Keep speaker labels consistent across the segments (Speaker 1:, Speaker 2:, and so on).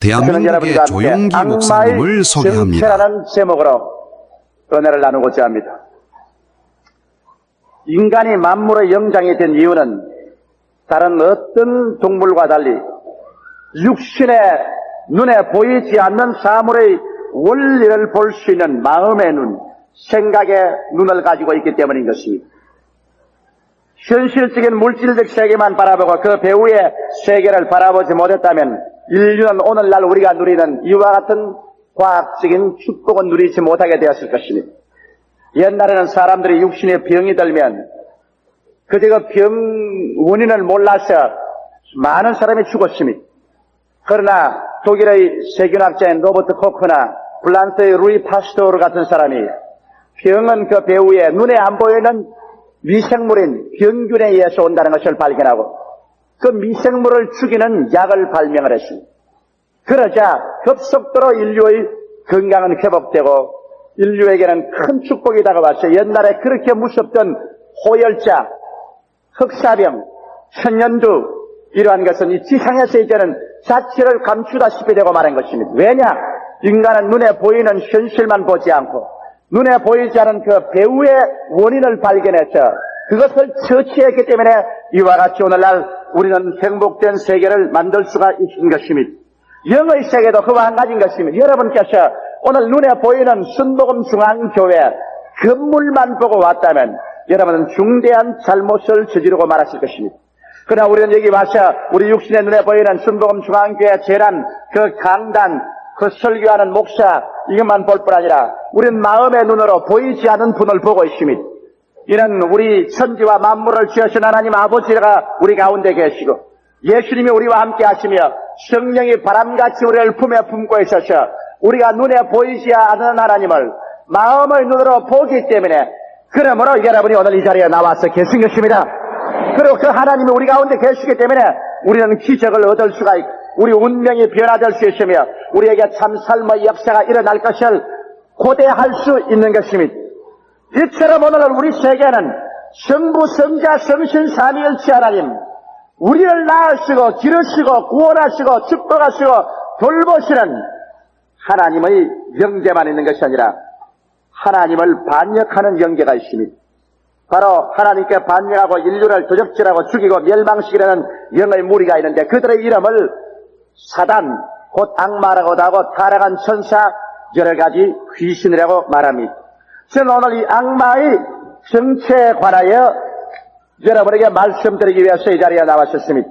Speaker 1: 대한민국의 조용기 목사님을 소개합니다.
Speaker 2: 정체라는 제목으로 은혜를 나누고자 합니다. 인간이 만물의 영장이 된 이유는 다른 어떤 동물과 달리 육신의 눈에 보이지 않는 사물의 원리를 볼 수 있는 마음의 눈, 생각의 눈을 가지고 있기 때문인 것입니다. 현실적인 물질적 세계만 바라보고 그 배후의 세계를 바라보지 못했다면 인류는 오늘날 우리가 누리는 이와 같은 과학적인 축복은 누리지 못하게 되었을 것입니다. 옛날에는 사람들이 육신에 병이 들면 그저 그 병 원인을 몰라서 많은 사람이 죽었습니다. 그러나 독일의 세균학자인 로버트 코크나 프랑스의 루이 파스토르 같은 사람이 병은 그 배후에 눈에 안 보이는 미생물인 병균에 의해서 온다는 것을 발견하고 그 미생물을 죽이는 약을 발명을 했습니다. 그러자 급속도로 인류의 건강은 회복되고 인류에게는 큰 축복이 다가왔어요. 옛날에 그렇게 무섭던 호열자, 흑사병, 천연두 이러한 것은 이 지상에서 이제는 자체를 감추다시피 되고 말한 것입니다. 왜냐? 인간은 눈에 보이는 현실만 보지 않고 눈에 보이지 않은 그 배후의 원인을 발견해서 그것을 처치했기 때문에 이와 같이 오늘날 우리는 행복된 세계를 만들 수가 있는 것입니다. 영의 세계도 그와 한 가지인 것입니다. 여러분께서 오늘 눈에 보이는 순복음중앙교회 건물만 보고 왔다면 여러분은 중대한 잘못을 저지르고 말았을 것입니다. 그러나 우리는 여기 와서 우리 육신의 눈에 보이는 순복음중앙교회 재단, 그 강단, 그 설교하는 목사 이것만 볼 뿐 아니라 우리는 마음의 눈으로 보이지 않은 분을 보고 있습니다. 이는 우리 천지와 만물을 지으신 하나님 아버지가 우리 가운데 계시고 예수님이 우리와 함께 하시며 성령이 바람같이 우리를 품에 품고 있어서 우리가 눈에 보이지 않는 하나님을 마음의 눈으로 보기 때문에 그러므로 여러분이 오늘 이 자리에 나와서 계신 것입니다. 그리고 그 하나님이 우리 가운데 계시기 때문에 우리는 기적을 얻을 수가 있고 우리 운명이 변화될 수 있으며 우리에게 참 삶의 역사가 일어날 것을 고대할 수 있는 것입니다. 이처럼 오늘 우리 세계는 성부, 성자, 성신, 삼위일체 하나님 우리를 낳으시고 기르시고 구원하시고 축복하시고 돌보시는 하나님의 영계만 있는 것이 아니라 하나님을 반역하는 영계가 있습니다. 바로 하나님께 반역하고 인류를 도적질하고 죽이고 멸망시키려는 영의 무리가 있는데 그들의 이름을 사단, 곧 악마라고도 하고 타락한 천사, 여러 가지 귀신이라고 말합니다. 저는 오늘 이 악마의 정체에 관하여 여러분에게 말씀드리기 위해서 이 자리에 나왔었습니다.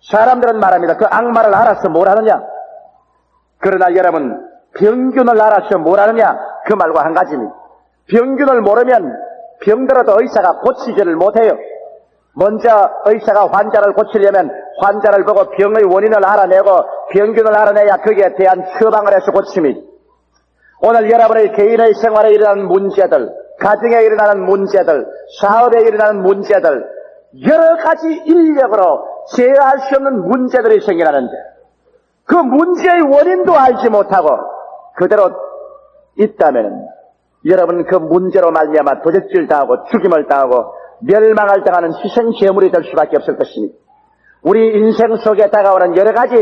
Speaker 2: 사람들은 말합니다. 그 악마를 알아서 뭘 하느냐? 그러나 여러분, 병균을 알아서 뭘 하느냐? 그 말과 한 가지입니다. 병균을 모르면 병들어도 의사가 고치지를 못해요. 먼저 의사가 환자를 고치려면 환자를 보고 병의 원인을 알아내고 병균을 알아내야 거기에 대한 처방을 해서 고칩니다. 오늘 여러분의 개인의 생활에 일어나는 문제들, 가정에 일어나는 문제들, 사업에 일어나는 문제들, 여러 가지 인력으로 제어할 수 없는 문제들이 생겨나는데 그 문제의 원인도 알지 못하고 그대로 있다면 여러분 그 문제로 말미암아 도적질 당하고 죽임을 당하고 멸망을 당하는 희생제물이 될 수밖에 없을 것입니다. 우리 인생 속에 다가오는 여러 가지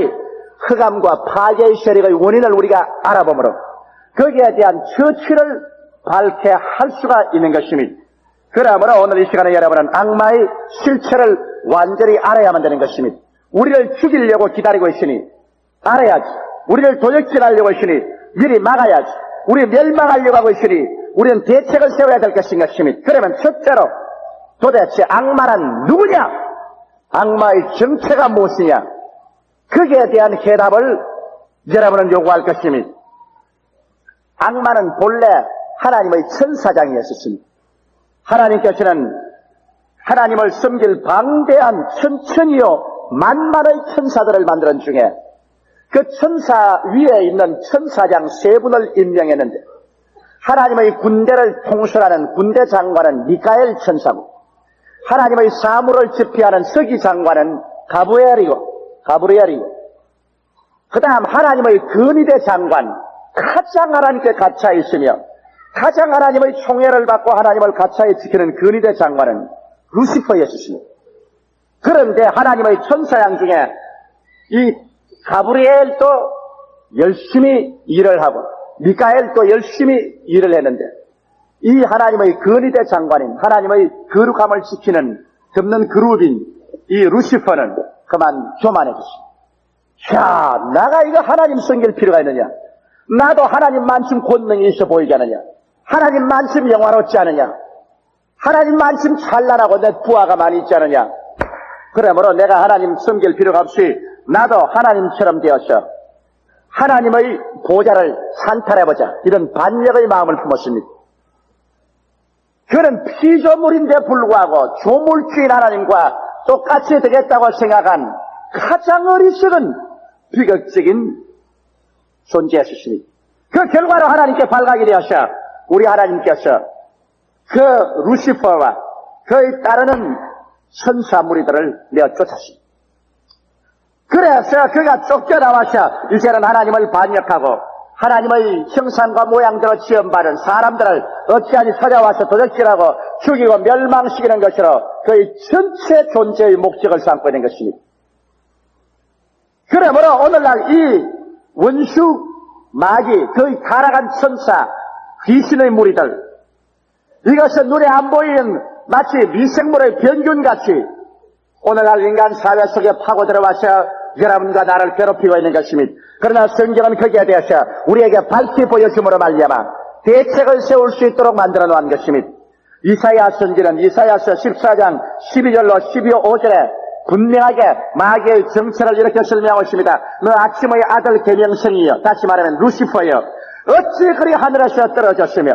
Speaker 2: 흑암과 파괴의 세력의 원인을 우리가 알아보므로 거기에 대한 처치를 밝게 할 수가 있는 것입니다. 그러므로 오늘 이 시간에 여러분은 악마의 실체를 완전히 알아야만 되는 것입니다. 우리를 죽이려고 기다리고 있으니 알아야지. 우리를 도적질하려고 있으니 미리 막아야지. 우리 멸망하려고 하고 있으니 우리는 대책을 세워야 될 것인 것입니다. 그러면 첫째로 도대체 악마란 누구냐? 악마의 정체가 무엇이냐? 거기에 대한 해답을 여러분은 요구할 것입니다. 악마는 본래 하나님의 천사장이었습니다. 하나님께서는 하나님을 섬길 방대한 천천히요 만만의 천사들을 만드는 중에 그 천사 위에 있는 천사장 세 분을 임명했는데 하나님의 군대를 통솔하는 군대 장관은 미카엘 천사고 하나님의 사물을 집필하는 서기 장관은 가브리엘이고 그 다음 하나님의 근위대 장관 가장 하나님께 갇혀 있으며 가장 하나님의 총애를 받고 하나님을 가차에 지키는 근위대 장관은 루시퍼였습니다. 그런데 하나님의 천사양 중에 이 가브리엘도 열심히 일을 하고 미카엘도 열심히 일을 했는데 이 하나님의 근위대 장관인 하나님의 거룩함을 지키는 덮는 그룹인 이 루시퍼는 그만 교만해졌습니다. 야, 나가 이거 하나님 섬길 필요가 있느냐? 나도 하나님만큼 권능이 있어 보이지 않느냐? 하나님만큼 영화롭지 않느냐? 하나님만큼 찬란하고 내 부하가 많이 있지 않느냐? 그러므로 내가 하나님 섬길 필요가 없이 나도 하나님처럼 되어서 하나님의 보좌를 산탈해보자. 이런 반역의 마음을 품었습니다. 그는 피조물인데 불구하고 조물주인 하나님과 똑같이 되겠다고 생각한 가장 어리석은 비극적인 존재였습니다. 그 결과로 하나님께 발각이 되어서 우리 하나님께서 그 루시퍼와 그의 따르는 천사 무리들을 내어쫓았습니다. 그래서 그가 쫓겨나와서 이제는 하나님을 반역하고 하나님의 형상과 모양대로 지음받은 사람들을 어찌하니 찾아와서 도적질하고 죽이고 멸망시키는 것으로 그의 전체 존재의 목적을 삼고 있는 것입니다. 그러므로 오늘날 이 원수 마귀, 그의 타락한 천사, 귀신의 무리들, 이것은 눈에 안 보이는 마치 미생물의 병균같이 오늘날 인간 사회 속에 파고 들어와서 여러분과 나를 괴롭히고 있는 것입니다. 그러나 성경은 거기에 대해서 우리에게 밝히 보여줌으로 말미암아 대책을 세울 수 있도록 만들어 놓은 것입니다. 이사야 선지는 이사야서 14장 12절로 12절 분명하게 마귀의 정체를 이렇게 설명하고 있습니다. 너 아침의 아들 계명성이여, 다시 말하면 루시퍼여, 어찌 그리 하늘에서 떨어졌으며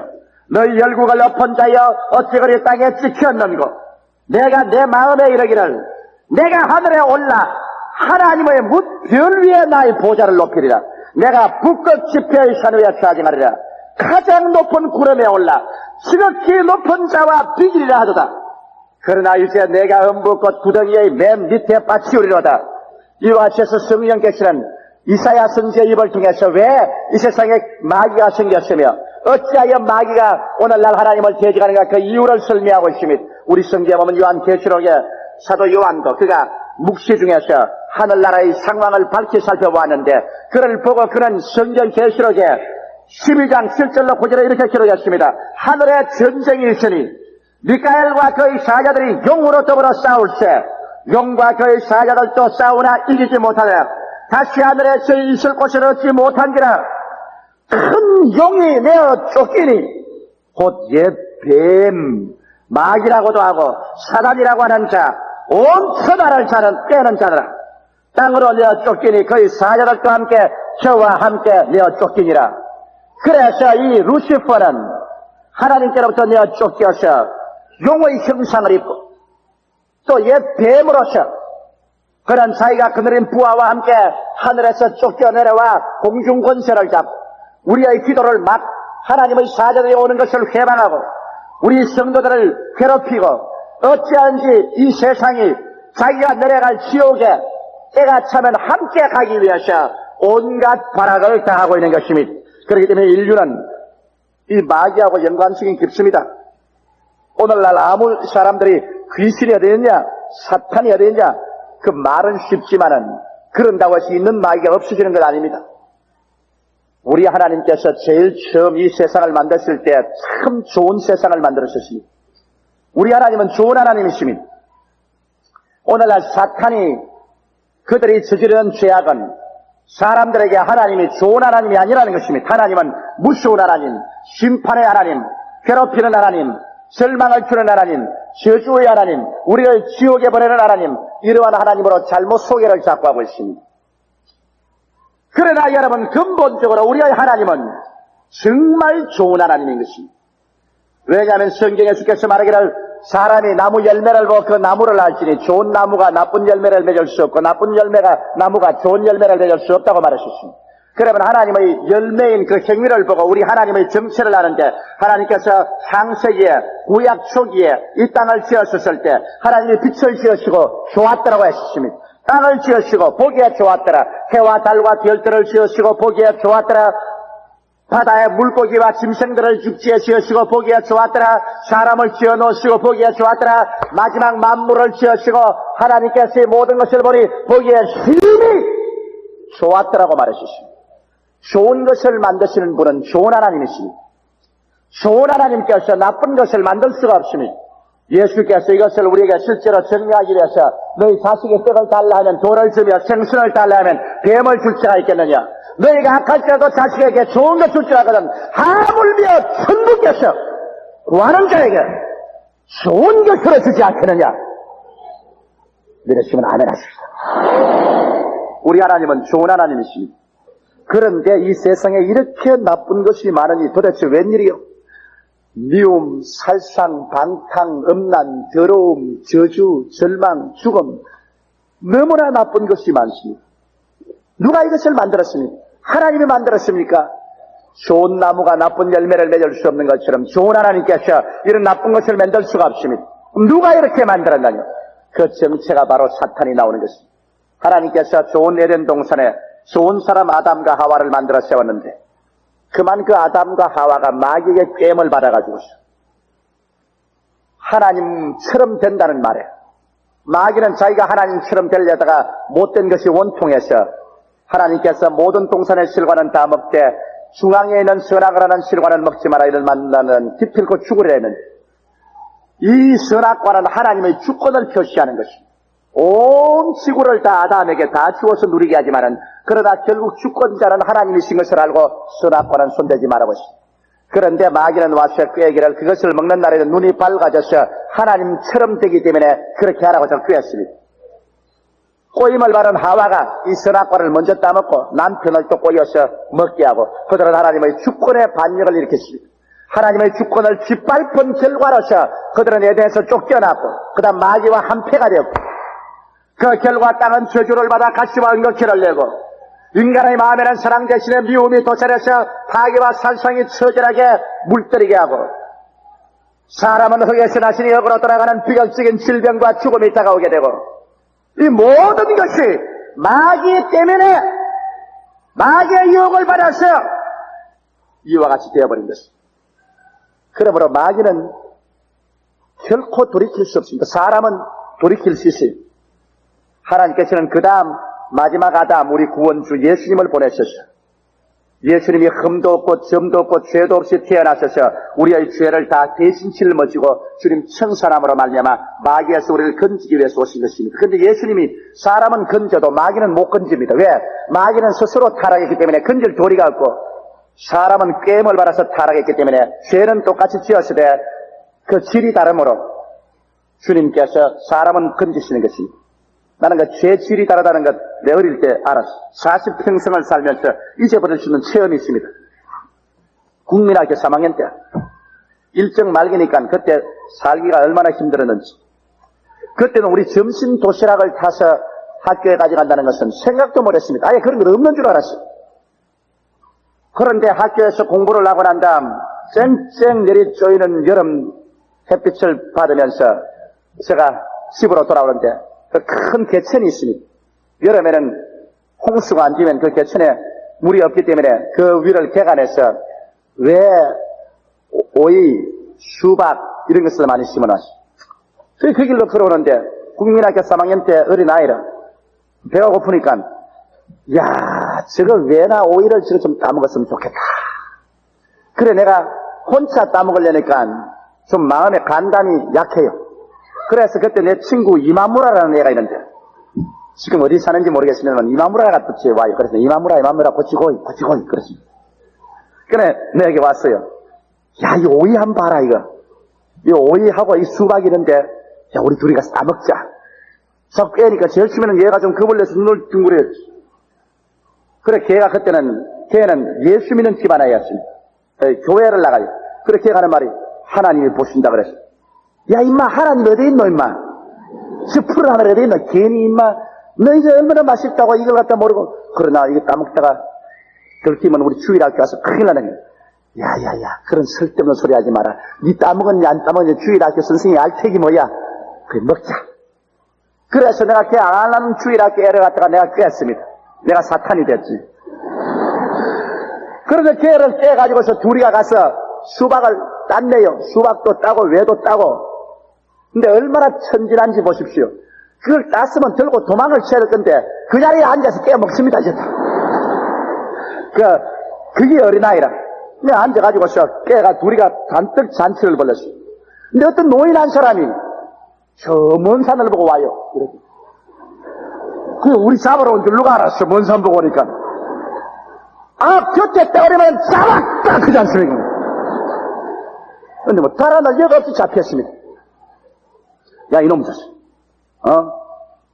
Speaker 2: 너희 열국을 엎은 자여 어찌 그리 땅에 찍혔는고, 내가 내 마음에 이르기를 내가 하늘에 올라 하나님의 별 위에 나의 보좌를 높이리라. 내가 북극 지폐의 산 위에 차징하리라. 가장 높은 구름에 올라 지극히 높은 자와 비기리라 하도다. 그러나 이제 내가 음부꽃 구덩이의 맨 밑에 빠치우리로다. 이와 같이 해서 성령께서는 이사야 선지의 입을 통해서 왜 이 세상에 마귀가 생겼으며 어찌하여 마귀가 오늘날 하나님을 대적하는가, 그 이유를 설명하고 있습니다. 우리 성경에 보면 요한계시록에 사도 요한도 그가 묵시 중에서 하늘나라의 상황을 밝히 살펴보았는데 그를 보고 그는 성경 계시록에 12장 7절로 9절에 이렇게 기록했습니다. 하늘에 전쟁이 있으니 미카엘과 그의 사자들이 용으로 더불어 싸울세 용과 그의 사자들도 싸우나 이기지 못하되 다시 하늘에 저희 있을 곳을 얻지 못한지라. 큰 용이 내어 쫓기니 곧 옛 뱀 마귀라고도 하고 사단이라고 하는 자 온 천하를 빼는 자들아 땅으로 내어 쫓기니 그의 사자들과 함께 저와 함께 내어 쫓기니라. 그래서 이 루시퍼는 하나님께로부터 내어 쫓겨서 용의 형상을 입고 또 옛 뱀으로서 그런 자기가 그늘인 부하와 함께 하늘에서 쫓겨내려와 공중 권세를 잡고 우리의 기도를 막 하나님의 사자들이 오는 것을 회방하고 우리 성도들을 괴롭히고 어찌하는지 이 세상이 자기가 내려갈 지옥에 때가 차면 함께 가기 위해서 온갖 발악을 당하고 있는 것입니다. 그렇기 때문에 인류는 이 마귀하고 연관성이 깊습니다. 오늘날 아무 사람들이 귀신이 어디 있냐, 사탄이 어디 있냐, 그 말은 쉽지만은 그런다고 해서 있는 마귀가 없어지는 건 아닙니다. 우리 하나님께서 제일 처음 이 세상을 만드실 때 참 좋은 세상을 만들었습니다. 우리 하나님은 좋은 하나님이십니다. 오늘날 사탄이 그들이 저지르는 죄악은 사람들에게 하나님이 좋은 하나님이 아니라는 것입니다. 하나님은 무서운 하나님, 심판의 하나님, 괴롭히는 하나님, 절망을 주는 하나님, 저주의 하나님, 우리를 지옥에 보내는 하나님, 이러한 하나님으로 잘못 소개를 자꾸 하고 있습니다. 그러나 여러분, 근본적으로 우리의 하나님은 정말 좋은 하나님인 것입니다. 왜냐하면 성경에 주께서 말하기를 사람이 나무 열매를 보고 그 나무를 알지니 좋은 나무가 나쁜 열매를 맺을 수 없고 나쁜 나무가 좋은 열매를 맺을 수 없다고 말하셨습니다. 그러면 하나님의 열매인 그 행위를 보고 우리 하나님의 정체를 아는데 하나님께서 창세기에 구약 초기에 이 땅을 지었을 때 하나님이 빛을 지으시고 좋았더라고 하셨습니다. 땅을 지으시고 보기에 좋았더라. 해와 달과 별들을 지으시고 보기에 좋았더라. 바다의 물고기와 짐승들을 육지에 지으시고 보기에 좋았더라. 사람을 지어놓으시고 보기에 좋았더라. 마지막 만물을 지으시고 하나님께서 이 모든 것을 보니 보기에 심히 좋았더라고 말하셨습니다. 좋은 것을 만드시는 분은 좋은 하나님이십니다. 좋은 하나님께서 나쁜 것을 만들 수가 없습니다. 예수께서 이것을 우리에게 실제로 정리하기 위해서 너희 자식의 떡을 달라 하면 돌을 주며 생선을 달라 하면 뱀을 줄 수가 있겠느냐. 너희가 악할지라도 자식에게 좋은 것 줄 줄 알거든 하물며 천부께서 구하는 자에게 좋은 것으로 주지 않겠느냐. 믿으시면 아멘 하십시오. 우리 하나님은 좋은 하나님이십니다. 그런데 이 세상에 이렇게 나쁜 것이 많으니 도대체 웬일이요? 미움, 살상, 방탕, 음란, 더러움, 저주, 절망, 죽음, 너무나 나쁜 것이 많습니다. 누가 이것을 만들었습니까? 하나님이 만들었습니까? 좋은 나무가 나쁜 열매를 맺을 수 없는 것처럼 좋은 하나님께서 이런 나쁜 것을 만들 수가 없습니다. 누가 이렇게 만들었나요? 그 정체가 바로 사탄이 나오는 것입니다. 하나님께서 좋은 에덴 동산에 좋은 사람 아담과 하와를 만들어 세웠는데 그만 그 아담과 하와가 마귀에게 꿰임을 받아가지고 하나님처럼 된다는 말에 마귀는 자기가 하나님처럼 되려다가 못된 것이 원통해서 하나님께서 모든 동산의 실과는 다 먹되 중앙에 있는 선악을 하는 실과는 먹지 마라 이를 만나는 기필코 죽으려 했는데 이 선악과는 하나님의 주권을 표시하는 것입니다. 온 지구를 다 아담에게 다 주어서 누리게 하지만은 그러나 결국 주권자는 하나님이신 것을 알고 선악과는 손대지 말아보시오. 그런데 마귀는 와서 꾀기를 그것을 먹는 날에는 눈이 밝아져서 하나님처럼 되기 때문에 그렇게 하라고 저 꾀했습니다. 꼬임을 받은 하와가 이 선악과를 먼저 따먹고 남편을 또 꼬여서 먹게 하고 그들은 하나님의 주권의 반역을 일으켰습니다. 하나님의 주권을 짓밟은 결과로서 그들은 에덴에서 쫓겨났고 그 다음 마귀와 한패가 되었고 그 결과 땅은 저주를 받아 가시와 은거키를 내고 인간의 마음에는 사랑 대신에 미움이 도찰해서 파괴와 살상이 처절하게 물들이게 하고 사람은 흙에서 나시니 흙으로 돌아가는 비극적인 질병과 죽음이 다가오게 되고 이 모든 것이 마귀 때문에 마귀의 유혹을 받아서 이와 같이 되어버린 것입니다. 그러므로 마귀는 결코 돌이킬 수 없습니다. 사람은 돌이킬 수 있어요. 하나님께서는 그 다음 마지막 아담 우리 구원주 예수님을 보내셔서 예수님이 흠도 없고 점도 없고 죄도 없이 태어나셔서 우리의 죄를 다 대신 짊어지고 주님 천사남으로 말미암아 마귀에서 우리를 건지기 위해서 오신 것입니다. 그런데 예수님이 사람은 건져도 마귀는 못 건집니다. 왜? 마귀는 스스로 타락했기 때문에 건질 도리가 없고 사람은 꾀임을 받아서 타락했기 때문에 죄는 똑같이 지었으되 그 질이 다르므로 주님께서 사람은 건지시는 것입니다. 나는 그 죄 질이 다르다는 것 내 어릴 때 알았어. 40평생을 살면서 잊어버릴 수 있는 체험이 있습니다. 국민학교 3학년 때 일정 말기니까 그때 살기가 얼마나 힘들었는지 그때는 우리 점심 도시락을 타서 학교에 가져간다는 것은 생각도 못했습니다. 아예 그런 건 없는 줄 알았어요. 그런데 학교에서 공부를 하고 난 다음 쨍쨍 내리 쪼이는 여름 햇빛을 받으면서 제가 집으로 돌아오는데 그 큰 개천이 있습니다. 여름에는 홍수가 안 지면 그 개천에 물이 없기 때문에 그 위를 개간해서 왜 오이, 수박 이런 것을 많이 심어놨어요. 그 길로 걸어오는데 국민학교 3학년 때 어린아이라 배가 고프니까 야 저거 왜나 오이를 저거 좀 따먹었으면 좋겠다. 그래 내가 혼자 따먹으려니까 좀 마음의 간담이 약해요. 그래서 그때 내 친구 이마무라라는 애가 있는데 지금 어디 사는지 모르겠으면 이마무라가 또 집에 와요. 그래서 이마무라 고치고이 그렇습니다. 그래 내게 왔어요. 야 이 오이 한번 봐라 이거. 이 오이하고 이 수박이 있는데 야 우리 둘이 가서 따먹자. 저 깨니까 제일 처음에는 얘가 좀 겁을 내서 눈을 둥그렸지. 그래 걔는 예수 믿는 집안아이였습니다. 교회를 나가요. 그래 걔가 하는 말이 하나님이 보신다 그랬어. 야 임마 하나님 어디 있노 임마. 저 푸른 하늘 어디 있노. 괜히 임마 너 이제 얼마나 맛있다고 이걸 갖다 모르고 그러나 이거 따먹다가 들키면 우리 주일학교 가서 큰일 나는 거야. 야야야 그런 쓸데없는 소리 하지 마라. 니 따먹었냐 안 따먹었냐 주일학교 선생님이 알 택이 뭐야. 그래 먹자. 그래서 내가 걔 안 하는 주일학교 애를 갖다가 내가 꿰었습니다. 내가 사탄이 됐지. 그래서 걔를 꿰가지고서 둘이 가서 수박을 땄네요. 수박도 따고 외도 따고. 근데 얼마나 천진한지 보십시오. 그걸 땄으면 들고 도망을 쳐야 될 건데 그 자리에 앉아서 깨 먹습니다. 이제. 그게 어린아이라. 그냥 앉아가지고서 깨가 둘이가 잔뜩 잔치를 벌렸어. 근데 어떤 노인 한 사람이 저 먼 산을 보고 와요. 이렇게. 그 우리 잡으러 온 줄 누가 알았어. 먼 산 보고 오니까. 곁에 때리면 잡았다 그지 않습니까? 근데 뭐 달아날 여가 없이 잡혔습니다. 야 이놈 자식,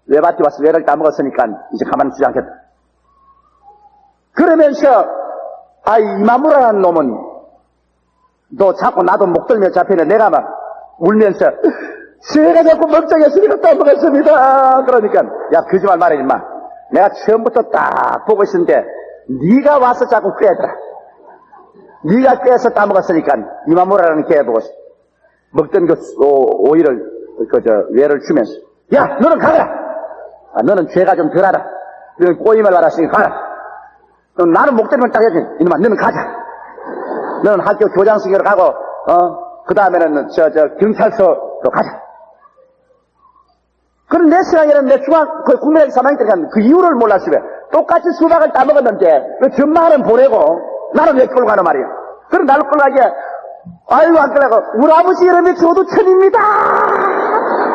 Speaker 2: 외밭에 와서 외를 따먹었으니까 이제 가만히 두지 않겠다. 그러면서 이마무라는 놈은 너 자꾸 나도 목 들며 잡히는데 내가 막 울면서 제가 자꾸 먹장했으니까 따먹었습니다. 그러니까 야 거짓말 말하지 마. 내가 처음부터 딱 보고 있었는데 네가 와서 자꾸 꿰더라. 네가 꿰서 따먹었으니까 이마무라는 개 보고 먹던 그 오이를 외를 주면서 야 너는 가라. 너는 죄가 좀 덜하다. 너는 꼬임을 받았으니 가라. 나는 목 때리면 딱 해야지. 이놈아 너는 가자. 너는 학교 교장선생으로 가고 그 다음에는 경찰서로 가자. 그런 내 생각에는 내 국민학교 3학년 때 그 이유를 몰랐어. 왜? 똑같이 수박을 따먹었는데 왜 전마는 보내고 나는 왜 끌고 가는 말이야. 그럼 나를 끌고 가기에 아이고 안 끌고 우리 아버지 이름이 조두천입니다.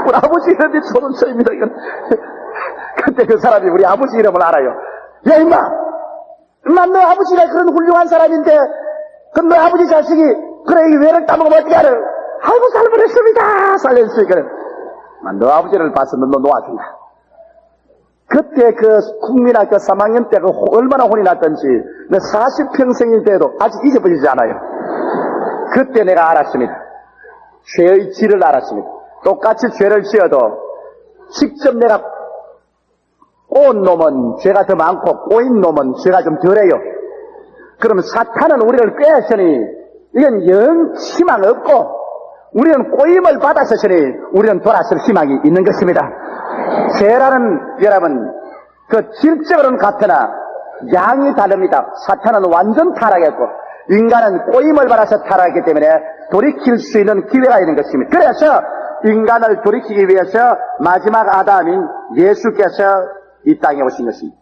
Speaker 2: 우리 아버지 이름이 조두천입니다. 그때 그 사람이 우리 아버지 이름을 알아요. 야 임마 난 너 아버지가 그런 훌륭한 사람인데 그럼 너 아버지 자식이 그래 이 외를 따먹으면 어떻게 하래. 아이고 살벌했습니다. 살려주세요. 그래. 너 아버지를 봐서 너 놓아준다. 그때 그 국민학교 3학년 때 그 얼마나 혼이 났던지 내 40평생일 때도 아직 잊어버리지 않아요. 그때 내가 알았습니다. 죄의 질을 알았습니다. 똑같이 죄를 지어도 직접 내가 꼬은 놈은 죄가 더 많고 꼬인 놈은 죄가 좀 덜해요. 그러면 사탄은 우리를 꾀했으니 이건 영 희망 없고 우리는 꼬임을 받았으니 우리는 돌아설 희망이 있는 것입니다. 죄라는 여러분 그 질적으로는 같으나 양이 다릅니다. 사탄은 완전 타락했고 인간은 꼬임을 받아서 타락했기 때문에 돌이킬 수 있는 기회가 있는 것입니다. 그래서 인간을 돌이키기 위해서 마지막 아담인 예수께서 이 땅에 오신 것입니다.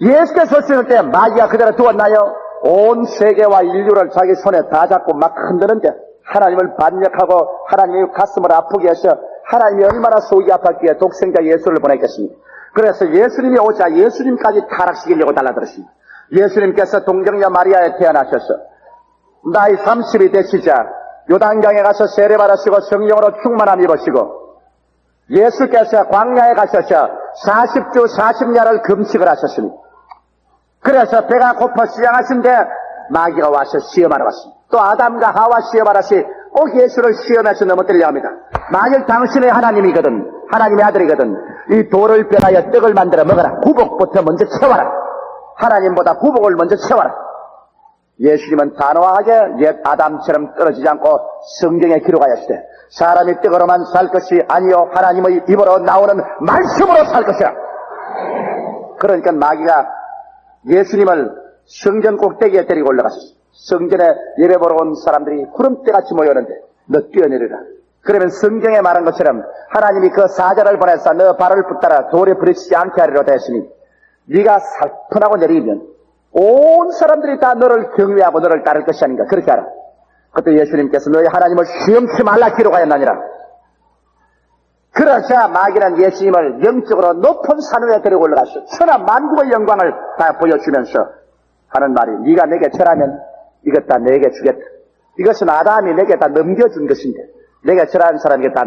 Speaker 2: 예수께서 오실 때 마귀가 그대로 두었나요? 온 세계와 인류를 자기 손에 다 잡고 막 흔드는데 하나님을 반역하고 하나님의 가슴을 아프게 해서 하나님이 얼마나 속이 아팠기에 독생자 예수를 보냈겠습니까? 그래서 예수님이 오자 예수님까지 타락시키려고 달라들었습니다. 예수님께서 동정녀 마리아에 태어나셔서 나이 30이 되시자 요단강에 가서 세례받으시고 성령으로 충만함 입으시고 예수께서 광야에 가셔서 40주 40야를 금식을 하셨습니다. 그래서 배가 고파 시장하신데 마귀가 와서 시험하러 왔습니다. 또 아담과 하와 시험하라시 꼭 예수를 시험해서 넘어뜨리려 합니다. 만일 당신의 하나님이거든 하나님의 아들이거든 이 돌을 변하여 떡을 만들어 먹어라. 구복부터 먼저 채워라. 하나님보다 구복을 먼저 채워라. 예수님은 단호하게 옛 아담처럼 떨어지지 않고 성경에 기록하였으되 사람이 떡으로만 살 것이 아니요 하나님의 입으로 나오는 말씀으로 살 것이라. 그러니까 마귀가 예수님을 성전 꼭대기에 데리고 올라갔습니다. 성전에 예배 보러 온 사람들이 구름대같이 모였는데 너 뛰어내리라. 그러면 성경에 말한 것처럼 하나님이 그 사자를 보내서 너 발을 붙들어 돌에 부딪히지 않게 하리로다 했으니 네가 살픈하고 내리면 온 사람들이 다 너를 경외하고 너를 따를 것이 아닌가. 그렇게 하라. 그때 예수님께서 너희 하나님을 시험치 말라 기록하였나니라. 그러자 마귀는 예수님을 영적으로 높은 산 위에 데리고 올라갔어. 천하 만국의 영광을 다 보여주면서 하는 말이 네가 내게 절하면 이것 다 내게 주겠다. 이것은 아담이 내게 다 넘겨준 것인데 내게 절하는 사람에게 다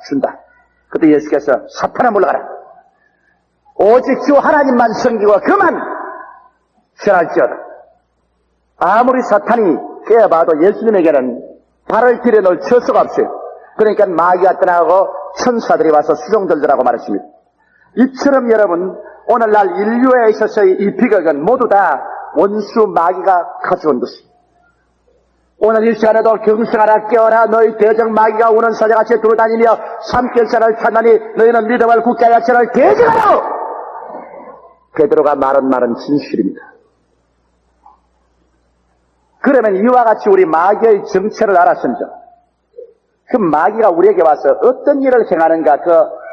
Speaker 2: 준다. 그때 예수께서 사탄아 물러가라. 오직 주 하나님만 섬기고 그만 절할지어다. 아무리 사탄이 깨어봐도 예수님에게는 발을 들여놓을 처소가 없어요. 그러니까 마귀가 떠나고 천사들이 와서 수종들더라고 말했습니다. 이처럼 여러분 오늘날 인류에 있어서의 이 비극은 모두 다 원수 마귀가 가져온 것입니다. 오늘 이 시간에도 경성하라 깨어라 너희 대적 마귀가 우는 사자같이 돌아다니며 삼킬산을 찾나니 너희는 믿음을 굳게 하여 저를 대적하라. 베드로가 말은 진실입니다. 그러면 이와 같이 우리 마귀의 정체를 알았습니다. 그 마귀가 우리에게 와서 어떤 일을 행하는가 그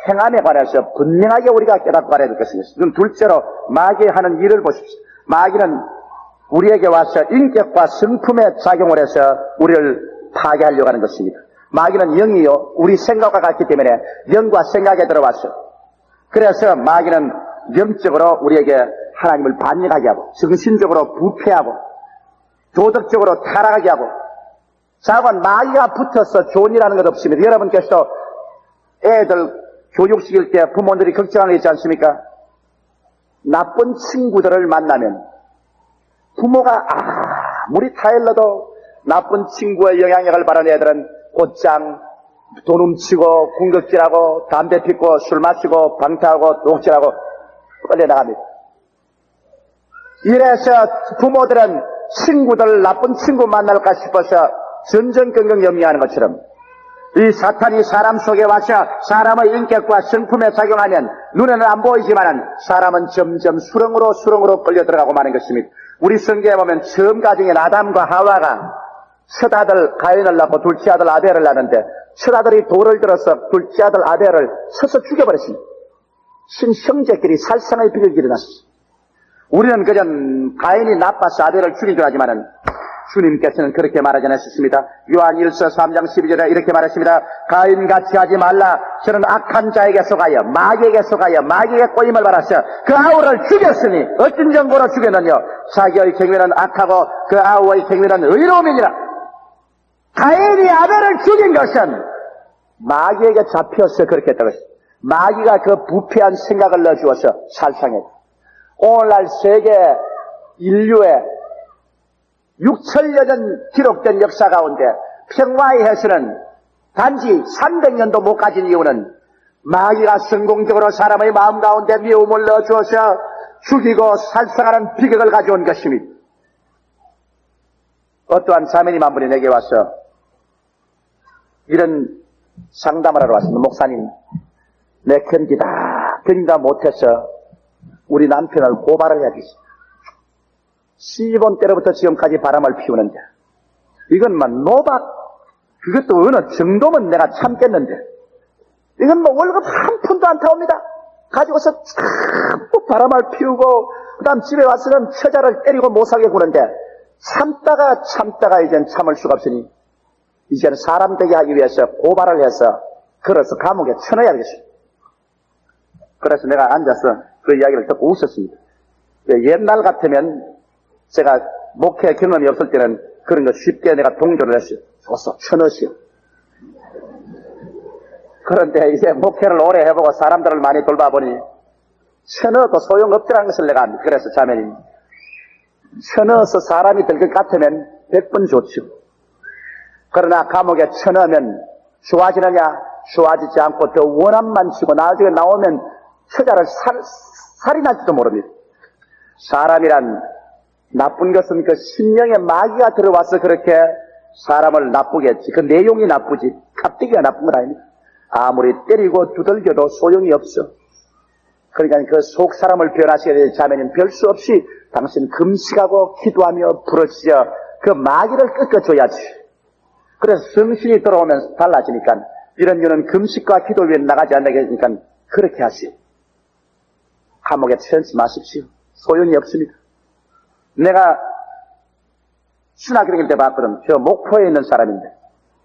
Speaker 2: 행함에 관해서 분명하게 우리가 깨닫고 알아야 될 것입니다. 그럼 둘째로 마귀의 하는 일을 보십시오. 마귀는 우리에게 와서 인격과 성품에 작용을 해서 우리를 파괴하려고 하는 것입니다. 마귀는 영이요, 우리 생각과 같기 때문에 영과 생각에 들어왔어. 그래서 마귀는 영적으로 우리에게 하나님을 반역하게 하고, 정신적으로 부패하고, 도덕적으로 타락하게 하고, 자관 마귀가 붙어서 좋은 일 하는 것 없습니다. 여러분께서도 애들 교육시킬 때 부모들이 걱정하는 거 있지 않습니까? 나쁜 친구들을 만나면 부모가 아무리 타일러도 나쁜 친구의 영향력을 받은 애들은 곧장 돈 훔치고 군것질하고 담배 피고 술 마시고 방탕하고 독질하고 끌려나갑니다. 이래서 부모들은 친구들 나쁜 친구 만날까 싶어서 전전긍긍 염려하는 것처럼 이 사탄이 사람 속에 와서 사람의 인격과 성품에 작용하면 눈에는 안 보이지만 사람은 점점 수렁으로 끌려 들어가고 마는 것입니다. 우리 성경에 보면 처음 가정인 아담과 하와가 첫 아들 가인을 낳고 둘째 아들 아벨을 낳는데 첫 아들이 돌을 들어서 둘째 아들 아벨을 쳐서 죽여버렸습니다. 형제끼리 살상의 비극이 일어났습니다. 우리는 그저 가인이 나빠서 아벨을 죽인 줄 알지만은 주님께서는 그렇게 말하지 않으셨습니다. 요한 1서 3장 12절에 이렇게 말했습니다. 가인같이 하지 말라. 저는 악한 자에게 속하여 마귀에게 속하여 마귀의 꼬임을 받았어 그 아우를 죽였으니 어떤 정보로 죽였느냐. 자기의 경륜은 악하고 그 아우의 경륜은 의로움이니라. 가인이 아벨을 죽인 것은 마귀에게 잡혀서 그렇게 했다고 했습니다. 마귀가 그 부패한 생각을 넣어주어서 살상했다. 오늘날 세계 인류의 6천여 년 기록된 역사 가운데 평화의 해수는 단지 300년도 못 가진 이유는 마귀가 성공적으로 사람의 마음 가운데 미움을 넣어주어서 죽이고 살상하는 비극을 가져온 것입니다. 어떠한 자매님 한 분이 내게 와서 이런 상담을 하러 왔습니다. 목사님, 내 견디다 못해서 우리 남편을 고발을 해야겠습니다. 시집온 때로부터 지금까지 바람을 피우는데 이건 노박, 그것도 어느 정도면 내가 참겠는데 이건 월급 한 푼도 안 타옵니다. 가지고서 자꾸 바람을 피우고 그 다음 집에 와서는 처자를 때리고 못사게 구는데 참다가 이젠 참을 수가 없으니 이제는 사람 되게 하기 위해서 고발을 해서 걸어서 감옥에 쳐넣어야겠습니다. 그래서 내가 앉아서 그 이야기를 듣고 웃었습니다. 옛날 같으면 제가 목회 경험이 없을 때는 그런 거 쉽게 내가 동조를 했어요. 좋소, 쳐넣으시오. 그런데 이제 목회를 오래 해보고 사람들을 많이 돌봐보니 쳐넣어도 소용없더라는 것을 내가 압니다. 그래서 자매님, 쳐넣어서 사람이 될 것 같으면 100번 좋죠. 그러나 감옥에 쳐넣으면 좋아지느냐? 좋아지지 않고 더 원한만 치고 나중에 나오면 처자를 살인할지도 모릅니다. 사람이란 나쁜 것은 그 심령에 마귀가 들어와서 그렇게 사람을 나쁘게 했지. 그 내용이 나쁘지 값대기가 나쁜 건 아닙니다. 아무리 때리고 두들겨도 소용이 없어. 그러니까 그 속 사람을 변화시켜야 될 자매는 별 수 없이 당신 금식하고 기도하며 부르짖어 그 마귀를 꺾어줘야지. 그래서 성신이 들어오면 달라지니까 이런 이유는 금식과 기도 위에 나가지 않게 하니까 그렇게 하시오. 감옥에 쳐넣지 마십시오. 소용이 없습니다. 내가 신학교 때 봤거든. 저 목포에 있는 사람인데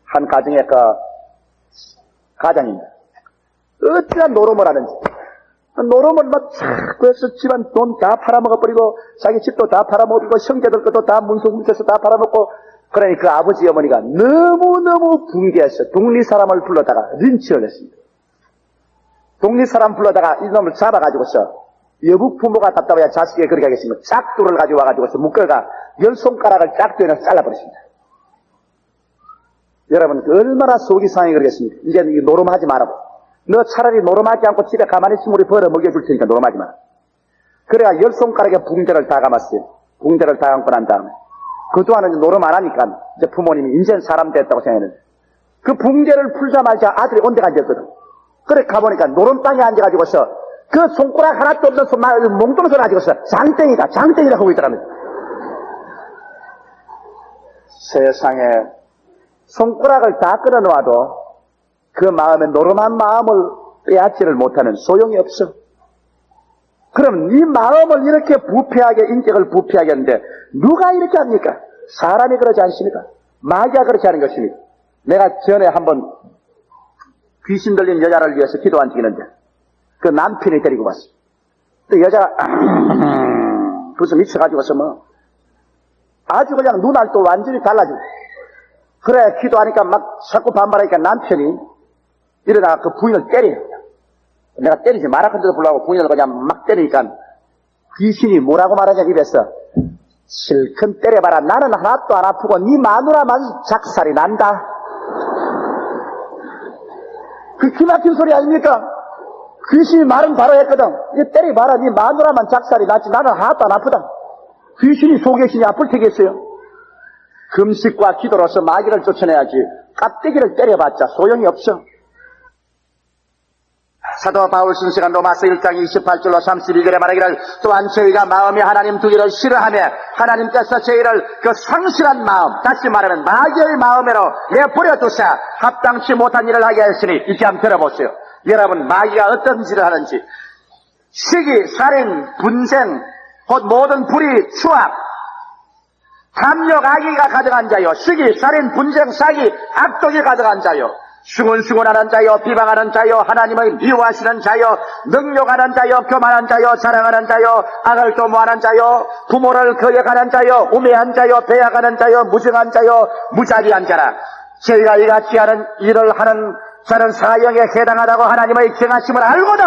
Speaker 2: 한 가정의 가장입니다. 어찌나 노름을 하는지. 노름을 자꾸 해서 집안 돈 다 팔아먹어버리고 자기 집도 다 팔아먹고 형제들 것도 다 문서 훔쳐서 다 팔아먹고 그러니 그 아버지 어머니가 너무너무 붕괴해서 독립사람을 불러다가 린치를 했습니다. 독립사람 불러다가 이놈을 잡아가지고서 여부 부모가 답답해야 자식에게 그렇게 하겠습니다. 짝두를 가지고 와가지고서 묶어가 10손가락을 짝두에는 잘라버렸습니다. 여러분 얼마나 속이 상해 그러겠습니까? 이제 노름하지 말라고. 너 차라리 노름하지 않고 집에 가만히 있으면 우리 벌어 먹여줄 테니까 노름하지 마라. 그래야 10손가락에 붕대를 다 감았어요. 붕대를 다 감고 난 다음에 그동안은 노름 안 하니까 이제 부모님이 인생 사람 됐다고 생각했는데 그 붕대를 풀자마자 아들이 온데가 앉았거든. 그래 가보니까 노름땅에 앉아가지고서 그 손가락 하나도 없는 몽둥이를 가지고서 장땡이다 하고 있더랍니다. 세상에 손가락을 다 끌어놓아도 그 마음에 노름한 마음을 빼앗지를 못하는 소용이 없어. 그럼 네 마음을 이렇게 부패하게, 인격을 부패하게 하는데 누가 이렇게 합니까? 사람이 그러지 않습니까? 마귀가 그렇게 하는 것입니다. 내가 전에 한번 귀신 들린 여자를 위해서 기도 안 지키는데 그 남편이 데리고 왔어. 또 여자가 벌써 미쳐가지고서 뭐 아주 그냥 눈알 또 완전히 달라지고, 그래 기도하니까 막 자꾸 반발하니까 남편이 일어나가 그 부인을 때려요. 내가 때리지 마라 한데도 불구하고 부인을 그냥 막 때리니까 귀신이 뭐라고 말하냐 입에서, 실컷 때려봐라. 나는 하나도 안 아프고 네 마누라만 작살이 난다. 그 기막힌 소리 아닙니까? 귀신이 말은 바로 했거든. 이제 때려봐라. 네 마누라만 작살이 나지 나는 하나도 안 아프다. 귀신이 속여신이 아플 테겠어요. 금식과 기도로서 마귀를 쫓아내야지 깍대기를 때려봤자 소용이 없어. 사도 바울 선생은 로마서 1장 28절로 32절에 말하기를, 또한 저희가 마음이 하나님 두기를 싫어하며 하나님께서 저희를 그 성실한 마음, 다시 말하면 마귀의 마음으로 내버려두사 합당치 못한 일을 하게 하시니, 이제 한번 들어보세요. 여러분, 마귀가 어떤 짓을 하는지. 시기, 살인, 분쟁, 곧 모든 불의, 추악, 탐욕, 악의가 가득한 자요. 시기, 살인, 분쟁, 사기, 악독이 가득한 자요. 숭은숭은하는 자요, 비방하는 자요, 하나님을 미워하시는 자요, 능욕하는 자요, 교만한 자요, 자랑하는 자요, 악을 도모하는 자요, 부모를 거역하는 자요, 우매한 자요, 배약하는 자요, 무정한 자요, 무자비한 자라. 저희가 이같이 하는 일을 하는 자는 사형에 해당하다고 하나님의 정하심을 알고도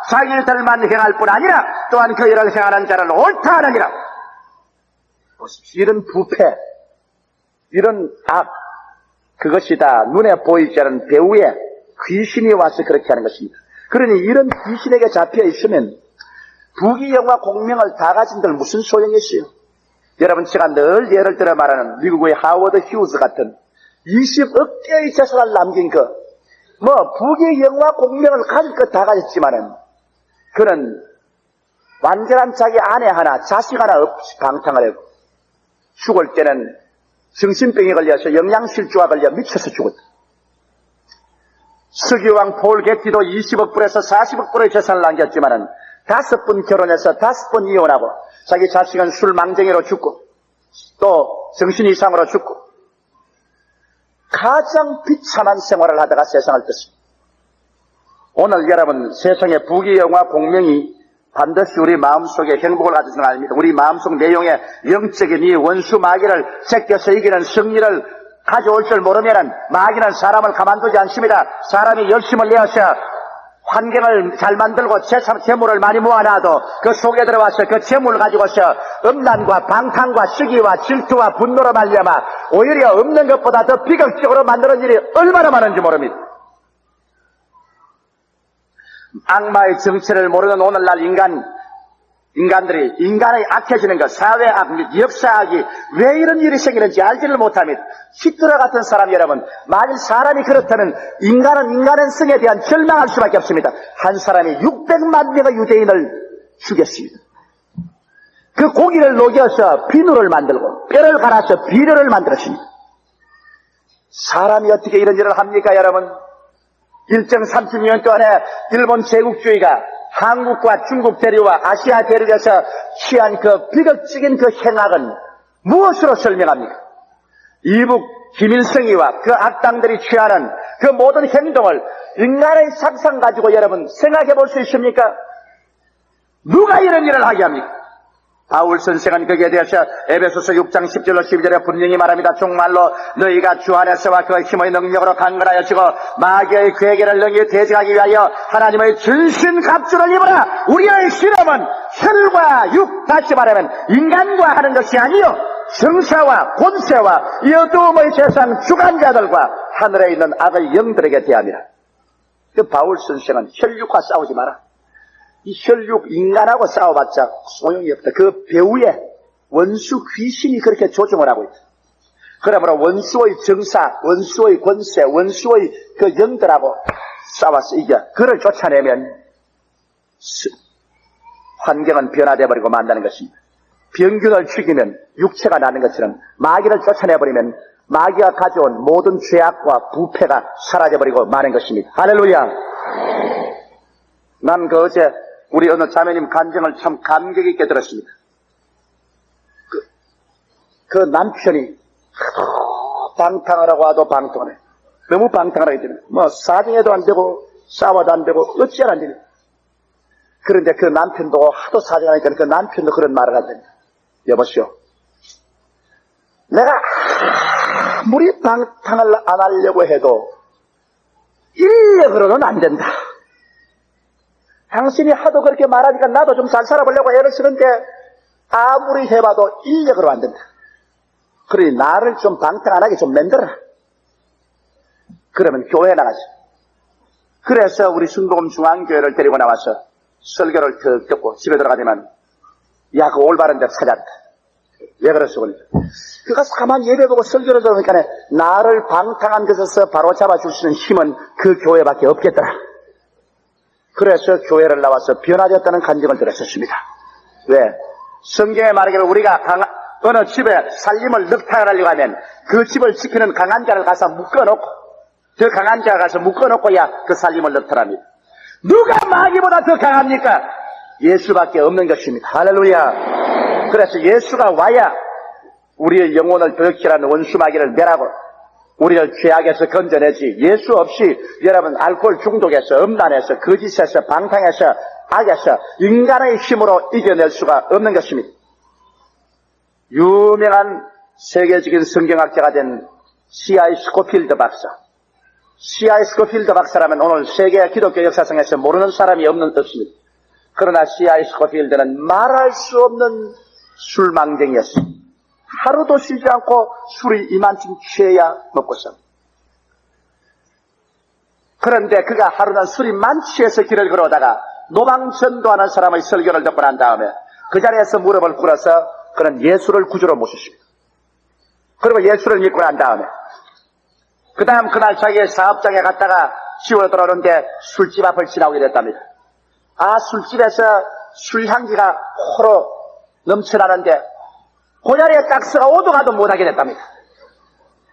Speaker 2: 자기 일들만 행할 뿐 아니라 또한 그 일을 행하는 자는 옳다 하느니라. 이런 부패, 이런 악, 그것이 다 눈에 보이지 않는 배후에 귀신이 와서 그렇게 하는 것입니다. 그러니 이런 귀신에게 잡혀 있으면 부귀영화 공명을 다 가진들 무슨 소용이 있어요? 여러분, 제가 늘 예를 들어 말하는 미국의 하워드 휴즈 같은 20억 개의 재산을 남긴 부귀영화 공명을 가질 것 다 가졌지만은 그는 완전한 자기 아내 하나, 자식 하나 없이 방탕을 하고 죽을 때는 정신병에 걸려서 영양실조가 걸려 미쳐서 죽었다. 서기왕 폴 게티도 20억 불에서 40억 불의 재산을 남겼지만은 5번 결혼해서 5번 이혼하고 자기 자식은 술망쟁이로 죽고 또 정신 이상으로 죽고 가장 비참한 생활을 하다가 세상을 떴습니다. 오늘 여러분, 세상의 부귀영화 공명이 반드시 우리 마음속에 행복을 가져주는 건 아닙니다. 우리 마음속 내용에 영적인 이 원수 마귀를 제껴서 이기는 승리를 가져올 줄 모르면 마귀는 사람을 가만두지 않습니다. 사람이 열심을 내어서 환경을 잘 만들고 재물을 많이 모아놔도 그 속에 들어와서 그 재물을 가지고서 음란과 방탕과 시기와 질투와 분노로 말미암아 오히려 없는 것보다 더 비극적으로 만드는 일이 얼마나 많은지 모릅니다. 악마의 정체를 모르는 오늘날 인간들이 인간의 악해지는 것, 사회악 및 역사악이 왜 이런 일이 생기는지 알지를 못합니다. 히틀러 같은 사람, 여러분, 만일 사람이 그렇다면 인간은 인간성에 대한 절망할 수밖에 없습니다. 한 사람이 600만 명의 유대인을 죽였습니다. 그 고기를 녹여서 비누를 만들고 뼈를 갈아서 비료를 만들었습니다. 사람이 어떻게 이런 일을 합니까, 여러분? 일정 30년 동안에 일본 제국주의가 한국과 중국 대륙과 아시아 대륙에서 취한 그 비극적인 그 행악은 무엇으로 설명합니까? 이북 김일성이와 그 악당들이 취하는 그 모든 행동을 인간의 상상 가지고 여러분 생각해 볼 수 있습니까? 누가 이런 일을 하게 합니까? 바울 선생은 거기에 대해서 에베소서 6장 10절로 12절에 분명히 말합니다. 정말로 너희가 주 안에서와 그 힘의 능력으로 강건하여지고 마귀의 괴계를 능히 대적하기 위하여 하나님의 전신 갑주를 입어라. 우리의 실험은 혈과 육, 다시 말하면 인간과 하는 것이 아니요 성사와 권세와 이 어두움의 세상 주관자들과 하늘에 있는 악의 영들에게 대함이라. 그 바울 선생은 혈육과 싸우지 마라. 이 혈육 인간하고 싸워봤자 소용이 없다. 그 배후에 원수 귀신이 그렇게 조종을 하고 있다. 그러므로 원수의 정사, 원수의 권세, 원수의 그 영들하고 싸워서 이겨. 그를 쫓아내면 환경은 변화되어 버리고 만다는 것입니다. 병균을 죽이면 육체가 나는 것처럼 마귀를 쫓아내버리면 마귀가 가져온 모든 죄악과 부패가 사라져버리고 마는 것입니다. 할렐루야. 난 어제 우리 어느 자매님 간증을 참 감격 있게 들었습니다. 그 남편이 방탕하라고 하도 방탕하네. 너무 방탕하게 되는. 뭐 사정해도 안 되고 싸워도 안 되고 어찌하라 안 되네. 그런데 그 남편도 하도 사정하니까 그 남편도 그런 말을 한답니다. 여보시오, 내가 아무리 방탕을 안 하려고 해도 인력으로는 안 된다. 당신이 하도 그렇게 말하니까 나도 좀 잘 살아보려고 애를 쓰는데 아무리 해봐도 인력으로 안 된다. 그러니 나를 좀 방탕 안 하게 좀 만들어라. 그러면 교회에 나가지. 그래서 우리 순복음 중앙교회를 데리고 나와서 설교를 턱 듣고 집에 들어가지만, 야, 그 올바른 데 찾았다. 왜 그랬어? 그가 가만히 예배보고 설교를 들으니까 나를 방탕한 것에서 바로 잡아줄 수 있는 힘은 그 교회밖에 없겠더라. 그래서 교회를 나와서 변화되었다는 간증을 들었었습니다. 왜? 성경에 말하기를 우리가 어느 집에 살림을 넉타하려고 하면 그 집을 지키는 강한 자를 가서 묶어놓고, 저 강한 자가 가서 묶어놓고야 그 살림을 넉타합니다. 누가 마귀보다 더 강합니까? 예수밖에 없는 것입니다. 할렐루야. 그래서 예수가 와야 우리의 영혼을 도역질하는 원수 마귀를 멸하고 우리를 죄악에서 건져내지, 예수 없이 여러분 알코올 중독에서, 음란에서, 거짓에서, 방탕에서, 악에서 인간의 힘으로 이겨낼 수가 없는 것입니다. 유명한 세계적인 성경학자가 된 C.I. 스코필드 박사. C.I. 스코필드 박사라면 오늘 세계 기독교 역사상에서 모르는 사람이 없습니다. 그러나 C.I. 스코필드는 말할 수 없는 술망쟁이였습니다. 하루도 쉬지 않고 술이 이만큼 취해야 먹고 삽니다. 그런데 그가 하루는 술이 만취해서 길을 걸어오다가 노방전도하는 사람의 설교를 듣고 난 다음에 그 자리에서 무릎을 꿇어서 그는 예수를 구주로 모셨습니다. 그리고 예수를 믿고 난 다음에 그 다음 그날 자기의 사업장에 갔다가 집으로 돌아오는데 술집 앞을 지나오게 됐답니다. 아, 술집에서 술향기가 호로 넘쳐나는데 그 자리에 딱 서가 오도 가도 못하게 됐답니다.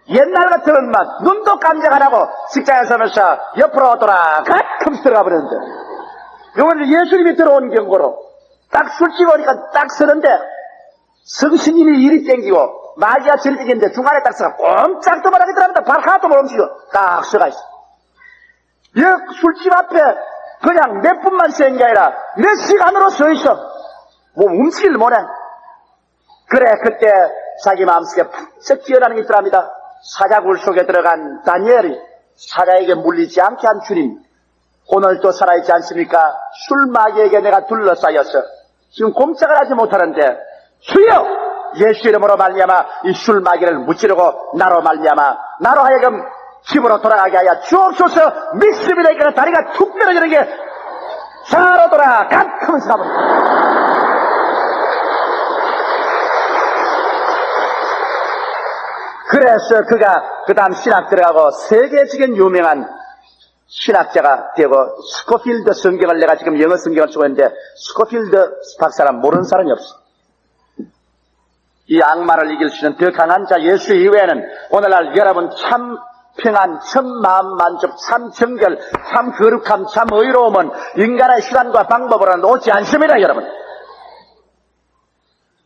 Speaker 2: 옛날 같으면 막 눈도 깜짝 안 하고 직장에 서면서 옆으로 돌아 가끔씩 들어가 버렸는데 이번에 예수님이 들어온 경고로 딱 술집 오니까 딱 서는데 성신님이 이리 땡기고 마귀가 저리 땡기는데 중간에 딱 서가 꼼짝도 못하게 들어갑니다. 발 하나도 못 움직여. 딱 서가 있어. 이 술집 앞에 그냥 몇 분만 서는 게 아니라 몇 시간으로 서 있어. 뭐 움직일 못해. 그래, 그때 자기 마음속에 푹 기어나는 게 있더랍니다. 사자굴 속에 들어간 다니엘이 사자에게 물리지 않게 한 주님, 오늘도 살아있지 않습니까? 술마귀에게 내가 둘러싸여서 지금 꼼짝을 하지 못하는데 주여, 예수 이름으로 말미암아 이 술마귀를 무찌르고 나로 말미암아 나로 하여금 집으로 돌아가게 하여 주옵소서. 믿습니다. 다리가 툭 떨어지는 게 차로 돌아 가끔씩 가버립니다. 그래서 그가 그 다음 신학 들어가고 세계적인 유명한 신학자가 되고 스코필드 성경을 내가 지금 영어 성경을 쓰고 있는데 스코필드 박사람 모르는 사람이 없어. 이 악마를 이길 수 있는 더 강한 자 예수 이외에는 오늘날 여러분 참 평안, 참 마음 만족, 참 정결, 참 거룩함, 참 의로움은 인간의 시간과 방법으로는 오지 않습니다, 여러분.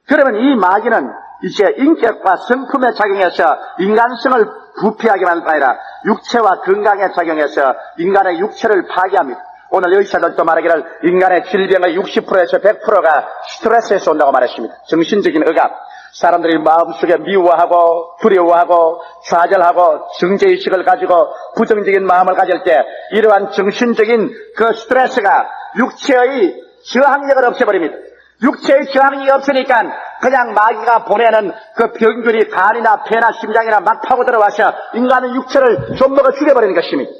Speaker 2: 그러면 이 마귀는 이제 인격과 성품에 작용해서 인간성을 부패하기만 아니라 육체와 건강에 작용해서 인간의 육체를 파괴합니다. 오늘 의사들도 말하기를 인간의 질병의 60%에서 100%가 스트레스에서 온다고 말했습니다. 정신적인 억압. 사람들이 마음속에 미워하고 두려워하고 좌절하고 정죄의식을 가지고 부정적인 마음을 가질 때 이러한 정신적인 그 스트레스가 육체의 저항력을 없애버립니다. 육체의 저항력이 없으니까 그냥 마귀가 보내는 그 병균이 간이나 폐나 심장이나 막 파고 들어와서 인간의 육체를 좀 먹어 죽여버리는 것입니다.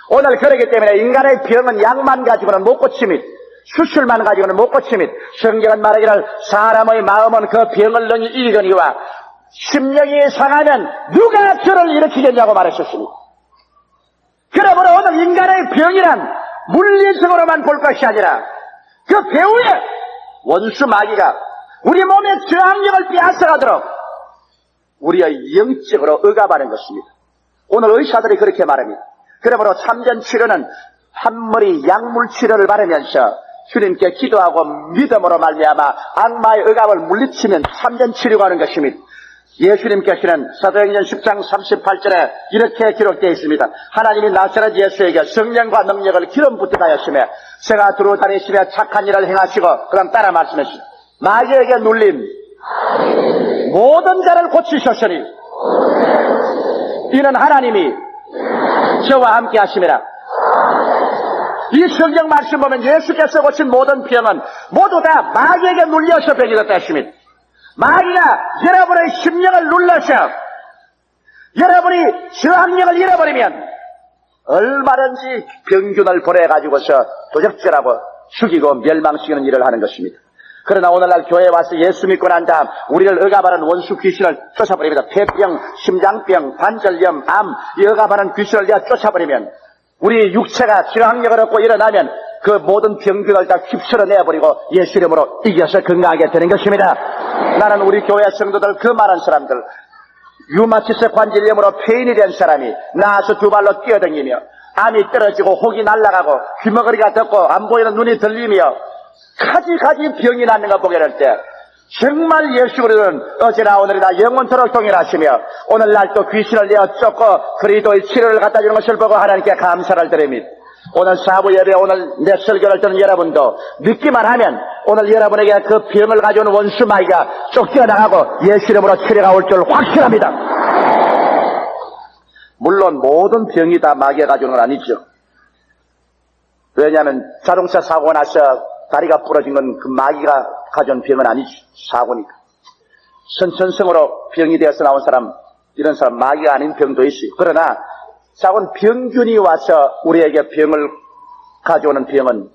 Speaker 2: 오늘 그러기 때문에 인간의 병은 약만 가지고는 못 고칩니다. 수술만 가지고는 못 고칩니다. 성경은 말하기를 사람의 마음은 그 병을 능히 이기거니와 심령이 상하면 누가 저를 일으키겠냐고 말했었습니다. 그러므로 오늘 인간의 병이란 물리적으로만 볼 것이 아니라 그 배후에 원수 마귀가 우리 몸의 저항력을 빼앗아가도록 우리의 영적으로 억압하는 것입니다. 오늘 의사들이 그렇게 말합니다. 그러므로 참전 치료는 한머리 약물 치료를 바르면서 주님께 기도하고 믿음으로 말미암아 악마의 억압을 물리치면 참전 치료가 하는 것입니다. 예수님께서는 사도행전 10장 38절에 이렇게 기록되어 있습니다. 하나님이 나사렛 예수에게 성령과 능력을 기름 붓게 하였으며 새가 두루 다니시며 착한 일을 행하시고 그럼 따라 말씀하시죠. 마귀에게 눌린 모든 자를 고치셨으니 이는 하나님이 저와 함께 하심이라. 이 성경 말씀 보면 예수께서 고친 모든 병은 모두 다 마귀에게 눌려서 병이 됐다 했습니다. 마귀가 여러분의 심령을 눌러서 여러분이 저항력을 잃어버리면 얼마든지 병균을 보내가지고서 도적질하고 죽이고 멸망시키는 일을 하는 것입니다. 그러나 오늘날 교회에 와서 예수 믿고 난 다음 우리를 억압하는 원수 귀신을 쫓아버립니다. 폐병, 심장병, 관절염, 암, 이 억압하는 귀신을 내가 쫓아버리면 우리 육체가 저항력을 얻고 일어나면 그 모든 병균을 다 휩쓸어 내버리고 예수 이름으로 이겨서 건강하게 되는 것입니다. 나는 우리 교회 성도들 그 많은 사람들 류마티스 관절염으로 폐인이 된 사람이 나와서 두 발로 뛰어다니며 암이 떨어지고 혹이 날아가고 귀머거리가 덮고 안 보이는 눈이 들리며 가지 병이 낫는 거 보게 될 때 정말 예수 그리스도는 어제나 오늘이나 영원토록 동일하시며 오늘날 또 귀신을 내어 쫓고 그리스도의 치료를 갖다 주는 것을 보고 하나님께 감사를 드립니다. 오늘 사부 예배 오늘 내 설교를 듣는 여러분도 믿기만 하면 오늘 여러분에게 그 병을 가져오는 원수 마귀가 쫓겨나가고 예수 이름으로 치료가 올 줄 확신합니다. 물론 모든 병이 다 마귀가 가져오는 건 아니죠. 왜냐하면 자동차 사고가 나서 다리가 부러진 건 그 마귀가 가져온 병은 아니지. 사고니까. 선천성으로 병이 되어서 나온 사람, 이런 사람 마귀가 아닌 병도 있어요. 그러나 작은 병균이 와서 우리에게 병을 가져오는 병은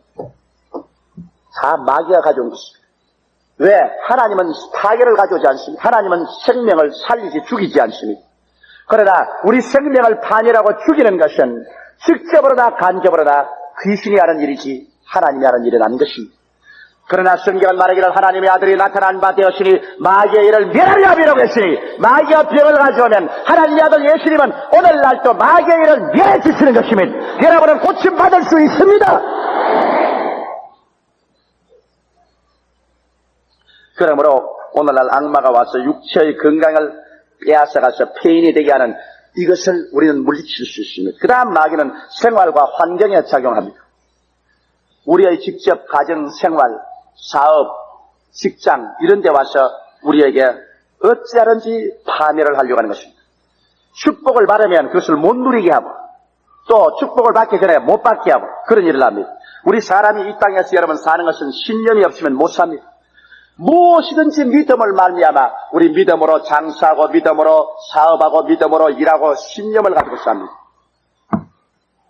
Speaker 2: 다 마귀가 가져온 것입니다. 왜? 하나님은 타결을 가져오지 않습니다. 하나님은 생명을 살리지 죽이지 않습니다. 그러나 우리 생명을 파멸하고 죽이는 것은 직접으로나 간접으로나 귀신이 하는 일이지 하나님이 하는 일은 아닌 것입니다. 그러나 성경은 말하기를 하나님의 아들이 나타난 바 되었으니 마귀의 일을 멸하려 함이라고 했으니 마귀가 병을 가져오면 하나님의 아들 예수님은 오늘날 또 마귀의 일을 멸해 주시는 것입니다. 여러분은 고침받을 수 있습니다. 그러므로 오늘날 악마가 와서 육체의 건강을 빼앗아가서 폐인이 되게 하는 이것을 우리는 물리칠 수 있습니다. 그 다음 마귀는 생활과 환경에 작용합니다. 우리의 직접 가정 생활, 사업, 직장 이런 데 와서 우리에게 어찌하든지 파멸을 하려고 하는 것입니다. 축복을 받으면 그것을 못 누리게 하고 또 축복을 받기 전에 못 받게 하고 그런 일을 합니다. 우리 사람이 이 땅에서 여러분 사는 것은 신념이 없으면 못 삽니다. 무엇이든지 믿음을 말미암아 우리 믿음으로 장사하고 믿음으로 사업하고 믿음으로 일하고 신념을 가지고 삽니다.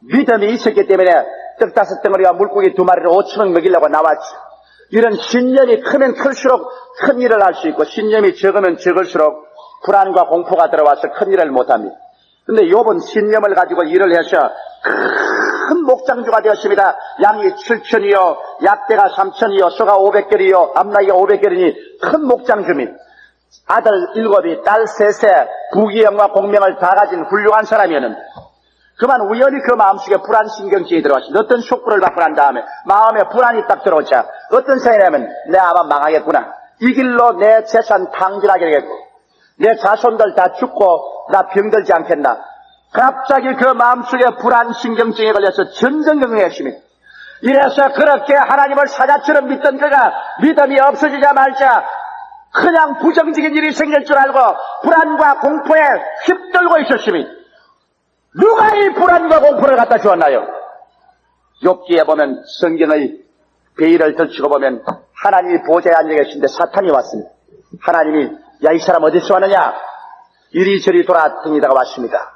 Speaker 2: 믿음이 있었기 때문에 떡 5덩어리와 물고기 2마리를 5,000원 먹이려고 나왔죠. 이런 신념이 크면 클수록 큰 일을 할 수 있고 신념이 적으면 적을수록 불안과 공포가 들어와서 큰 일을 못합니다. 그런데 욥은 신념을 가지고 일을 해서 큰 목장주가 되었습니다. 양이 7,000이요 약대가 3,000이요 소가 500결이요 암나기가 500결이니 큰 목장주입니다. 아들 7이 딸 3세 부귀영화 공명을 다 가진 훌륭한 사람이었는데 그만 우연히 그 마음속에 불안신경증이 들어왔습니다. 어떤 촉구를 받고 난 다음에 마음에 불안이 딱 들어오자 어떤 생각이냐면 내가 아마 망하겠구나. 이 길로 내 재산 탕진하게 되겠고 내 자손들 다 죽고 나 병들지 않겠나. 갑자기 그 마음속에 불안신경증에 걸려서 전전긍긍했습니다. 이래서 그렇게 하나님을 사자처럼 믿던 그가 믿음이 없어지자 말자 그냥 부정적인 일이 생길 줄 알고 불안과 공포에 휩들고 있었습니다. 누가 이 불안과 공포를 갖다 주었나요? 욥기에 보면 성경의 베일을 덜치고 보면 하나님이 보좌에 앉아 계신데 사탄이 왔습니다. 하나님이 야 이 사람 어디서 왔느냐? 이리저리 돌아다니다가 왔습니다.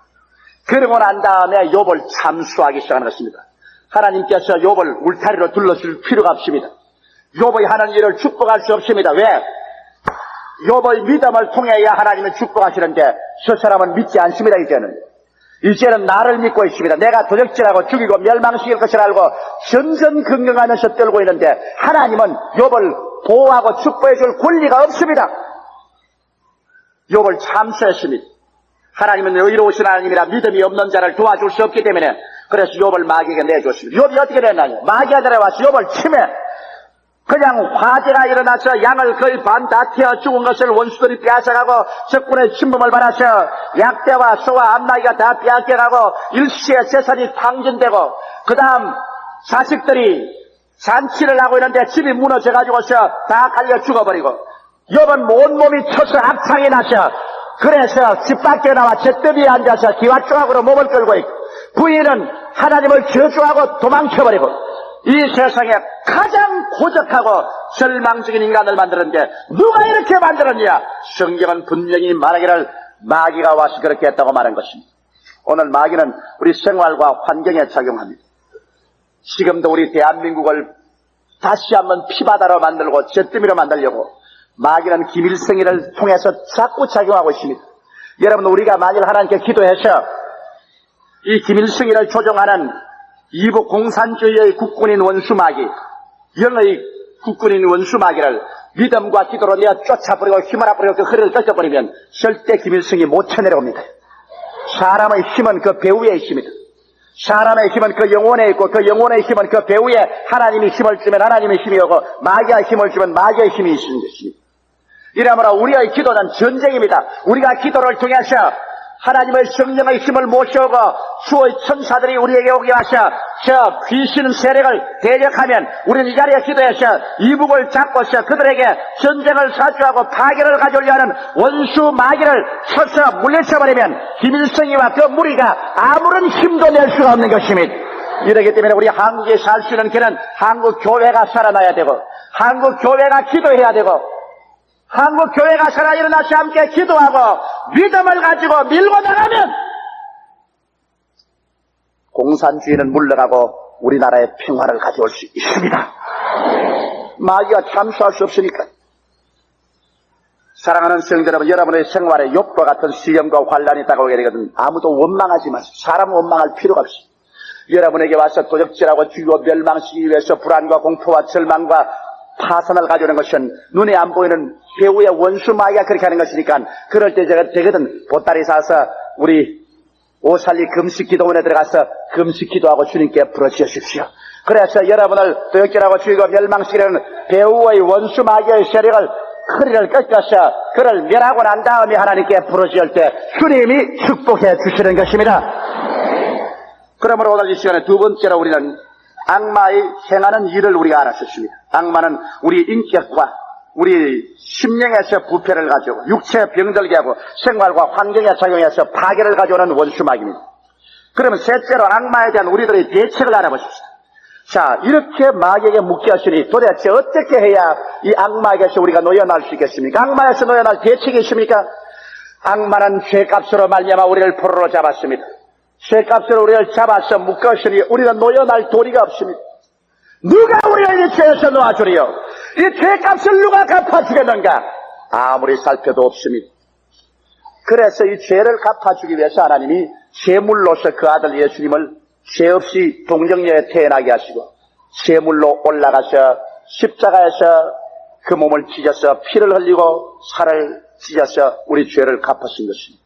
Speaker 2: 그러고 난 다음에 욥을 참수하기 시작하는 것입니다. 하나님께서 욥을 울타리로 둘러줄 필요가 없습니다. 욥의 하는 일을 축복할 수 없습니다. 왜? 욥의 믿음을 통해야 하나님은 축복하시는데 저 사람은 믿지 않습니다. 이제는 나를 믿고 있습니다. 내가 도적질하고 죽이고 멸망시킬 것을 알고 전전긍긍하면서 떨고 있는데 하나님은 욥을 보호하고 축복해 줄 권리가 없습니다. 욥을 참수했습니다. 하나님은 의로우신 하나님이라 믿음이 없는 자를 도와줄 수 없기 때문에 그래서 욥을 마귀에게 내줬습니다. 욥이 어떻게 됐나요? 마귀가 들어와서 욥을 치매 그냥 화재가 일어나서 양을 거의 반 다 태워 죽은 것을 원수들이 빼앗아가고 적군의 침범을 받아서 약대와 소와 암나기가 다 빼앗겨가고 일시에 재산이 탕진되고 그 다음 자식들이 잔치를 하고 있는데 집이 무너져가지고서 다 갈려 죽어버리고 여번 온몸이 쳐서 악창이 나서 그래서 집 밖에 나와 잿더미에 앉아서 기와조각으로 몸을 끌고 있고 부인은 하나님을 저주하고 도망쳐버리고 이 세상에 가장 고적하고 절망적인 인간을 만들었는데 누가 이렇게 만들었냐? 성경은 분명히 말하기를 마귀가 와서 그렇게 했다고 말한 것입니다. 오늘 마귀는 우리 생활과 환경에 작용합니다. 지금도 우리 대한민국을 다시 한번 피바다로 만들고 잿더미로 만들려고 마귀는 김일성이를 통해서 자꾸 작용하고 있습니다. 여러분, 우리가 만일 하나님께 기도해서 이 김일성이를 조종하는 이북 공산주의의 국군인 원수 마귀, 영의 국군인 원수 마귀를 믿음과 기도로 내어 쫓아버리고 휘말아버리고 그 허리를 꺾어버리면 절대 김일성이 못 쳐내려옵니다. 사람의 힘은 그 배후에 있습니다. 사람의 힘은 그 영혼에 있고 그 영혼의 힘은 그 배후에 하나님이 힘을 주면 하나님의 힘이 오고 마귀가 힘을 주면 마귀의 힘이 있는 것입니다. 이러므로 우리의 기도는 전쟁입니다. 우리가 기도를 통해서 하나님의 성령의 힘을 모셔오고 수의 천사들이 우리에게 오게 하셔 저 귀신 세력을 대적하면 우리는 이 자리에 기도해서 이북을 잡고서 그들에게 전쟁을 사주하고 파괴를 가져오려 하는 원수 마귀를 쳐서 물리쳐버리면 김일성이와 그 무리가 아무런 힘도 낼 수가 없는 것입니다. 이러기 때문에 우리 한국에 살 수 있는 길은 한국 교회가 살아나야 되고 한국 교회가 기도해야 되고 한국 교회가 살아 일어나서 함께 기도하고 믿음을 가지고 밀고 나가면 공산주의는 물러가고 우리나라의 평화를 가져올 수 있습니다. 마귀가 참수할 수 없으니까. 사랑하는 성도 여러분, 여러분의 생활에 욥과 같은 시험과 환란이 다가오게 되거든 아무도 원망하지 마세요. 사람 원망할 필요가 없어요. 여러분에게 와서 도적질하고 죽이고 멸망시키기 위해서 불안과 공포와 절망과 파선을 가져오는 것은 눈에 안 보이는 배후의 원수 마귀가 그렇게 하는 것이니까 그럴 때 제가 되거든 보따리 사서 우리 오살리 금식 기도원에 들어가서 금식 기도하고 주님께 부르짖으십시오. 그래서 여러분을 도적질하고 죽이고 멸망시키는 배후의 원수 마귀의 세력을 허리를 꺾어서 그를 멸하고 난 다음에 하나님께 부르짖을 때 주님이 축복해 주시는 것입니다. 그러므로 오늘 이 시간에 두 번째로 우리는 악마의 행하는 일을 우리가 알았습니다. 악마는 우리 인격과 우리 심령에서 부패를 가져오고 육체에 병들게 하고 생활과 환경에 작용해서 파괴를 가져오는 원수마귀입니다. 그러면 셋째로 악마에 대한 우리들의 대책을 알아보십시다. 자, 이렇게 마귀에게 묶였으니 도대체 어떻게 해야 이 악마에게서 우리가 놓여날 수 있겠습니까? 악마에서 놓여날 대책이 있습니까? 악마는 죄값으로 말미암아 우리를 포로로 잡았습니다. 죄값으로 우리를 잡아서 묶었으니 우리는 놓여날 도리가 없습니다. 누가 우리를 이 죄에서 놓아주리요? 이 죄값을 누가 갚아주겠는가? 아무리 살펴도 없습니다. 그래서 이 죄를 갚아주기 위해서 하나님이 제물로서 그 아들 예수님을 죄 없이 동정녀에 태어나게 하시고 제물로 올라가서 십자가에서 그 몸을 찢어서 피를 흘리고 살을 찢어서 우리 죄를 갚으신 것입니다.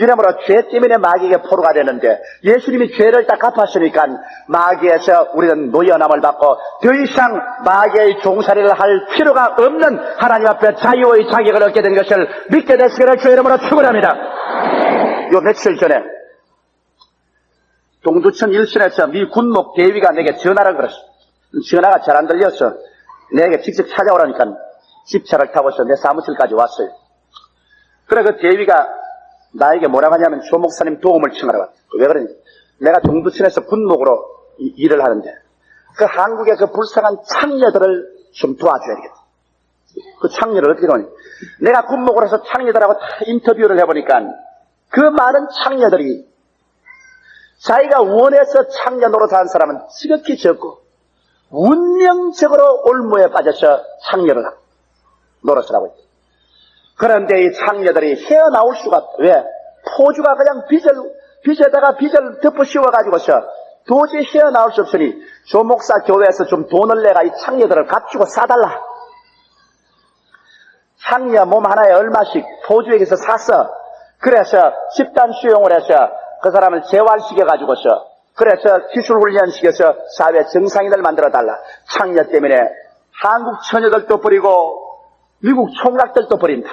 Speaker 2: 이러므로 죄 때문에 마귀에게 포로가 되는데 예수님이 죄를 다 갚았으니까 마귀에서 우리는 노여남을 받고 더 이상 마귀의 종살이를 할 필요가 없는 하나님 앞에 자유의 자격을 얻게 된 것을 믿게 되시기를 주의 이름으로 축원합니다. 요 며칠 전에 동두천 일선에서 미 군목 대위가 내게 전화를 걸었어. 전화가 잘 안 들려서 내게 직접 찾아오라니까 집차를 타고서 내 사무실까지 왔어요. 그래 그 대위가 나에게 뭐라고 하냐면 조 목사님 도움을 청하라고. 왜 그러니? 내가 동두천에서 군목으로 일을 하는데 그 한국의 그 불쌍한 창녀들을 좀 도와줘야겠다. 그 창녀를 어떻게 도와니? 내가 군목으로 해서 창녀들하고 다 인터뷰를 해보니까 그 많은 창녀들이 자기가 원해서 창녀 노릇하는 사람은 지극히 적고 운명적으로 올무에 빠져서 창녀를 하고 노릇을 하고 있다. 그런데 이 창녀들이 헤어나올 수가 없다. 왜? 포주가 그냥 빚에다가 빚을 덮어 씌워가지고서 도저히 헤어나올 수 없으니 조목사 교회에서 좀 돈을 내가 이 창녀들을 값주고 사달라. 창녀 몸 하나에 얼마씩 포주에게서 샀어. 그래서 집단 수용을 해서 그 사람을 재활시켜가지고서 그래서 기술훈련시켜서 사회 정상인을 만들어달라. 창녀 때문에 한국 처녀들도 버리고 미국 총각들도 버린다.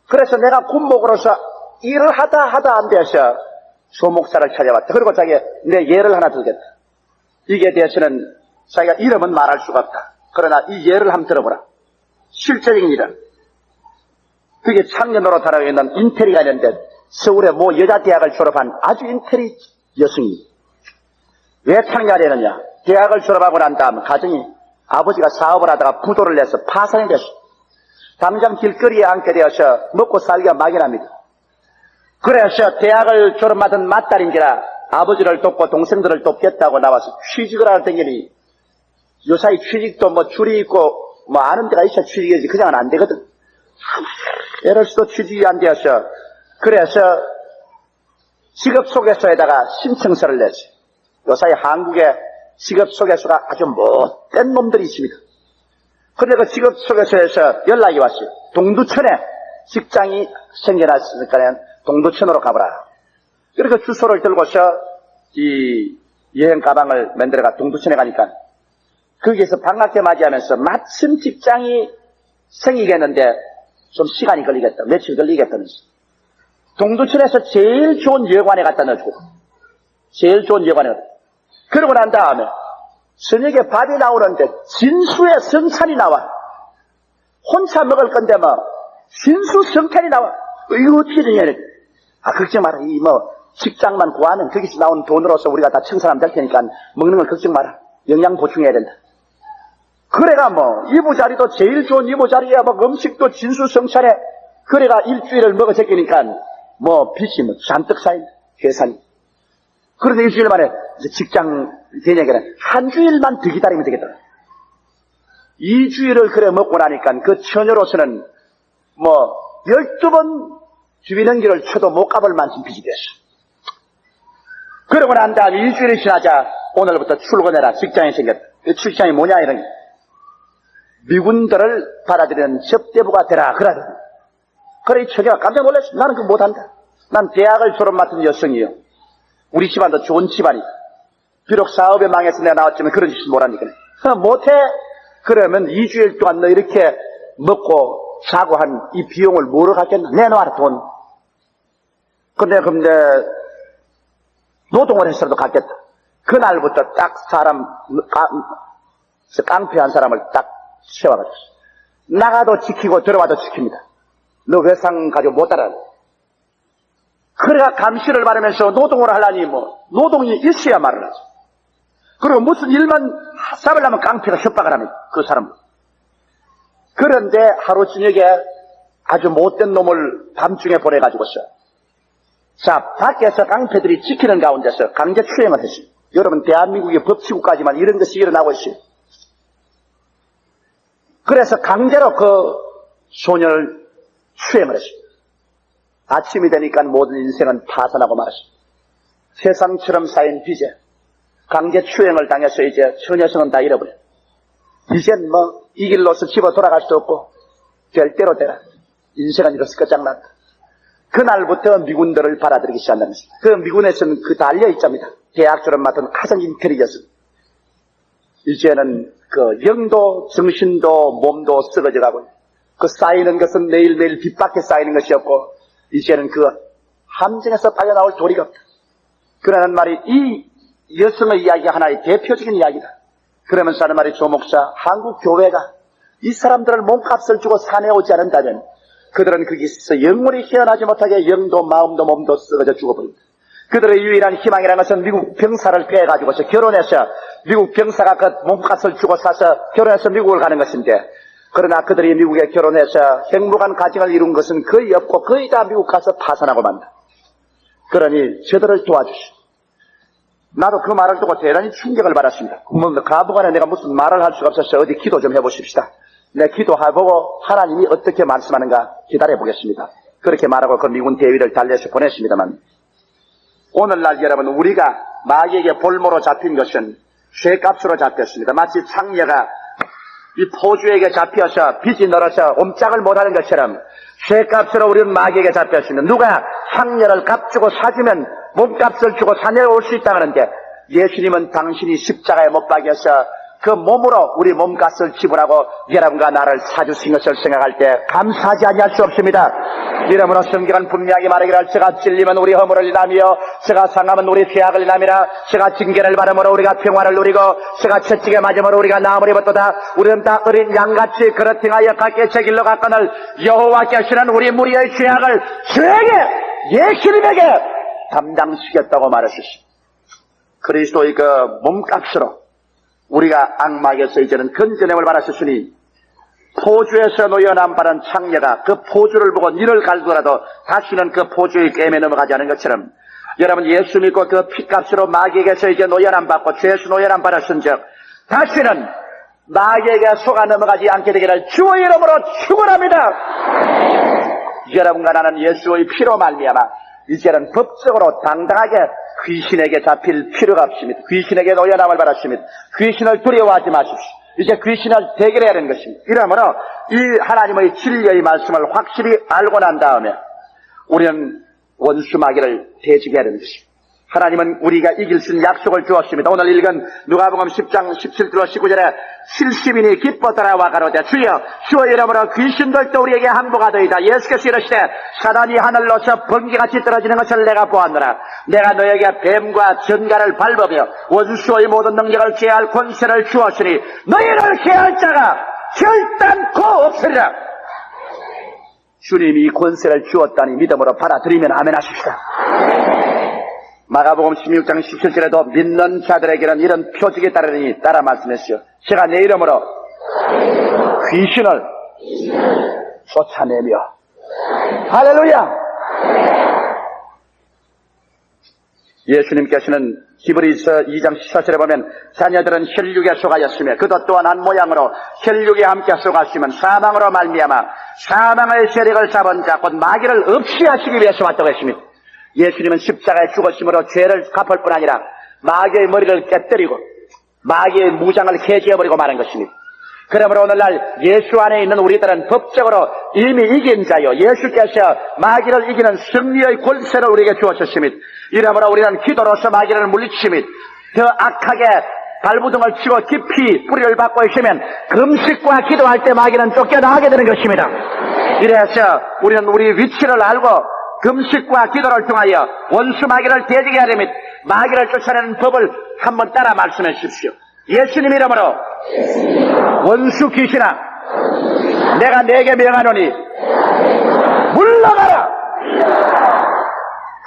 Speaker 2: 그래서 내가 군목으로서 일을 하다 안 돼서 조목사를 찾아왔다. 그리고 자기가 내 예를 하나 들겠다. 이게 대해서는 자기가 이름은 말할 수가 없다. 그러나 이 예를 한번 들어보라. 실제적인 일은 그게 창녀 노릇하러 있는 인테리가 있는데 서울의 모 여자대학을 졸업한 아주 인테리 여성이 왜 창녀가 되느냐. 대학을 졸업하고 난 다음 가정이 아버지가 사업을 하다가 부도를 내서 파산이 됐어. 당장 길거리에 앉게 되어서 먹고 살기가 막연합니다. 그래서 대학을 졸업하던 맏딸인지라 아버지를 돕고 동생들을 돕겠다고 나와서 취직을 하러 댕기니 요사이 취직도 뭐 줄이 있고 뭐 아는 데가 있어야 취직이지 그냥은 안 되거든. 애를 수도 취직이 안 되어서 그래서 직업소개서에다가 신청서를 냈어요. 요사이 한국에 직업소개서가 아주 못된 놈들이 있습니다. 그런데 그 직업소개서에서 연락이 왔어요. 동두천에 직장이 생겨났으니까 동두천으로 가보라. 그래서 주소를 들고서 이 여행 가방을 만들어가 동두천에 가니까 거기에서 반갑게 맞이하면서 마침 직장이 생기겠는데 좀 시간이 걸리겠다. 며칠 걸리겠다면서. 동두천에서 제일 좋은 여관에 갖다 넣어주고. 제일 좋은 여관에 갖다. 그러고 난 다음에 저녁에 밥이 나오는데 진수의 성찬이 나와. 혼자 먹을 건데 뭐 진수 성찬이 나와. 이거 어떻게 되냐. 걱정 마라. 이 뭐 직장만 구하면 거기서 나온 돈으로서 우리가 다 청산하면 될 테니까 먹는 걸 걱정 마라. 영양 보충해야 된다. 그래가 뭐 이부자리도 제일 좋은 이부자리야. 뭐 음식도 진수 성찬에 그래가 일주일을 먹어 제끼니까 뭐 빚이 뭐 잔뜩 쌓인 회사니. 그런데 일주일 만에 직장 되냐기는 한 주일만 더 기다리면 되겠다. 2주일을 그래 먹고 나니까 그 처녀로서는 뭐 12번 주변행기를 쳐도 못 가볼 만큼 빚이 됐어. 그러고 난 다음 2주일이 지나자 오늘부터 출근해라. 직장이 생겼다. 그 출장이 뭐냐 이런 게. 미군들을 받아들이는 접대부가 되라 그러더니. 그래 이 처녀가 깜짝 놀랐어. 나는 그거 못한다. 난 대학을 졸업 맡은 여성이요. 우리 집안도 좋은 집안이다. 비록 사업에 망해서 내가 나왔지만 그런 짓을 못하니까. 못해? 그러면 2주일 동안 너 이렇게 먹고 사고 한 이 비용을 뭐로 갖겠나? 내놔라 돈. 근데 노동을 했어도 갖겠다. 그날부터 딱 깡패 한 사람을 딱 세워가지고 나가도 지키고 들어와도 지킵니다. 너 외상 가지고 못 따라. 그래가 감시를 받으면서 노동을 하려니 뭐 노동이 있어야 말을 하지. 그리고 무슨 일만 잡으려면 깡패가 협박을 합니다. 그 사람. 그런데 하루 저녁에 아주 못된 놈을 밤중에 보내가지고서 자 밖에서 깡패들이 지키는 가운데서 강제 추행을 했어요. 여러분 대한민국의 법치국까지만 이런 것이 일어나고 있어요. 그래서 강제로 그 소년을 추행을 했어요. 아침이 되니까 모든 인생은 파산하고 말았습니다. 세상처럼 쌓인 빚에 강제 추행을 당해서 이제 처녀성은 다 잃어버려. 이젠 뭐 이 길로서 집어 돌아갈 수도 없고 될 대로 되라. 인생은 이로써 끝장났다. 그날부터 미군들을 받아들이기 시작합니다. 그 미군에서는 그 달려있답니다. 대학 졸업 맡은 가장 인텔리전스. 이제는 그 영도 정신도 몸도 썩어져 가고 그 쌓이는 것은 매일매일 빚밖에 쌓이는 것이 없고 이제는 그 함정에서 빠져나올 도리가 없다. 그러는 말이 이 여성의 이야기가 하나의 대표적인 이야기다. 그러면서 하는 말이 조목사 한국 교회가 이 사람들을 몸값을 주고 사내오지 않는다면 그들은 거기서 영원히 헤어나지 못하게 영도 마음도 몸도 썩어져 죽어버린다. 그들의 유일한 희망이라는 것은 미국 병사를 빼가지고서 결혼해서 미국 병사가 그 몸값을 주고 사서 결혼해서 미국을 가는 것인데 그러나 그들이 미국에 결혼해서 행복한 가정을 이룬 것은 거의 없고 거의 다 미국 가서 파산하고 만다. 그러니 저들을 도와주시오. 나도 그 말을 듣고 대단히 충격을 받았습니다. 가부간에 내가 무슨 말을 할 수가 없어서 어디 기도 좀 해보십시다. 내 기도해보고 하나님이 어떻게 말씀하는가 기다려보겠습니다. 그렇게 말하고 그 미군 대위를 달래서 보냈습니다만 오늘날 여러분 우리가 마귀에게 볼모로 잡힌 것은 쇠값으로 잡혔습니다. 마치 창녀가 이 포주에게 잡혀서 빚이 늘어서 옴짝을 못하는 것처럼 쇠값으로 우리는 마귀에게 잡혔습니다. 누가 창녀를 값주고 사주면 몸값을 주고 사내올 수 있다 하는데 예수님은 당신이 십자가에 못 박여서 그 몸으로 우리 몸값을 지불하고 여러분과 나를 사주신 것을 생각할 때 감사하지 아니할 수 없습니다. 이러므로 성경은 분명히 말하기를 저가 찔리면 우리 허물을 인하며 저가 상하면 우리 죄악을 인함이라. 저가 징계를 받음으로 우리가 평화를 누리고 저가 채찍에 맞음으로 우리가 나음을 입었도다. 우리는 다 어린 양같이 그렇팅하여 각기 제 길로 갔거늘 여호와께서는 우리 무리의 죄악을 저에게 예수님에게 담당시켰다고 말하셨습니다. 그리스도의 그 몸값으로 우리가 악마에게서 이제는 건져냄을 받았으니 포주에서 놓여난 바른 창녀가 그 포주를 보고 이를 갈더라도 다시는 그 포주의 게임에 넘어가지 않은 것처럼 여러분 예수 믿고 그 피값으로 마귀에게서 이제 노연함 받고 죄에서 노연함 받았은즉 다시는 마귀에게 속아 넘어가지 않게 되기를 주의 이름으로 축원합니다. 여러분과 나는 예수의 피로 말미암아 이제는 법적으로 당당하게 귀신에게 잡힐 필요가 없습니다. 귀신에게 노연함을 받았습니다. 귀신을 두려워하지 마십시오. 이제 귀신을 대결해야 하는 것입니다. 이러므로 이 하나님의 진리의 말씀을 확실히 알고 난 다음에 우리는 원수 마귀를 대적해야 하는 것입니다. 하나님은 우리가 이길 수 있는 약속을 주었습니다. 오늘 읽은 누가복음 10장 17절 19절에 70인이 기뻐 따라와 가로되 주여 주의 이름으로 귀신들도 우리에게 항복하더이다. 예수께서 이르시되 사단이 하늘로서 번개같이 떨어지는 것을 내가 보았노라. 내가 너에게 뱀과 전갈을 밟으며 원수의 모든 능력을 제할 권세를 주었으니 너희를 해할 자가 결단코 없으리라. 주님이 이 권세를 주었다니 믿음으로 받아들이면 아멘 하십시다. 마가복음 16장 17절에도 믿는 자들에게는 이런 표적이 따르니 따라 말씀했어요. 제가 내 이름으로 귀신을 쫓아내며 할렐루야. 예수님께서는 히브리서 2장 14절에 보면 자녀들은 혈육에 속하였으며 그도 또한 한 모양으로 혈육에 함께 속았으면 사망으로 말미암아 사망의 세력을 잡은 자 곧 마귀를 없이 하시기 위해서 왔다고 했습니다. 예수님은 십자가에 죽었으므로 죄를 갚을 뿐 아니라 마귀의 머리를 깨뜨리고 마귀의 무장을 해제해버리고 마는 것입니다. 그러므로 오늘날 예수 안에 있는 우리들은 법적으로 이미 이긴 자요 예수께서 마귀를 이기는 승리의 권세를 우리에게 주었습니다. 이러므로 우리는 기도로서 마귀를 물리치며 더 악하게 발부둥을 치고 깊이 뿌리를 받고 있으면 금식과 기도할 때 마귀는 쫓겨나가게 되는 것입니다. 이래서 우리는 우리 위치를 알고 금식과 기도를 통하여 원수 마귀를 대적해야 됩니다. 마귀를 쫓아내는 법을 한번 따라 말씀해 주십시오. 예수님 이름으로 원수 귀신아 내가 내게 명하노니 물러가라.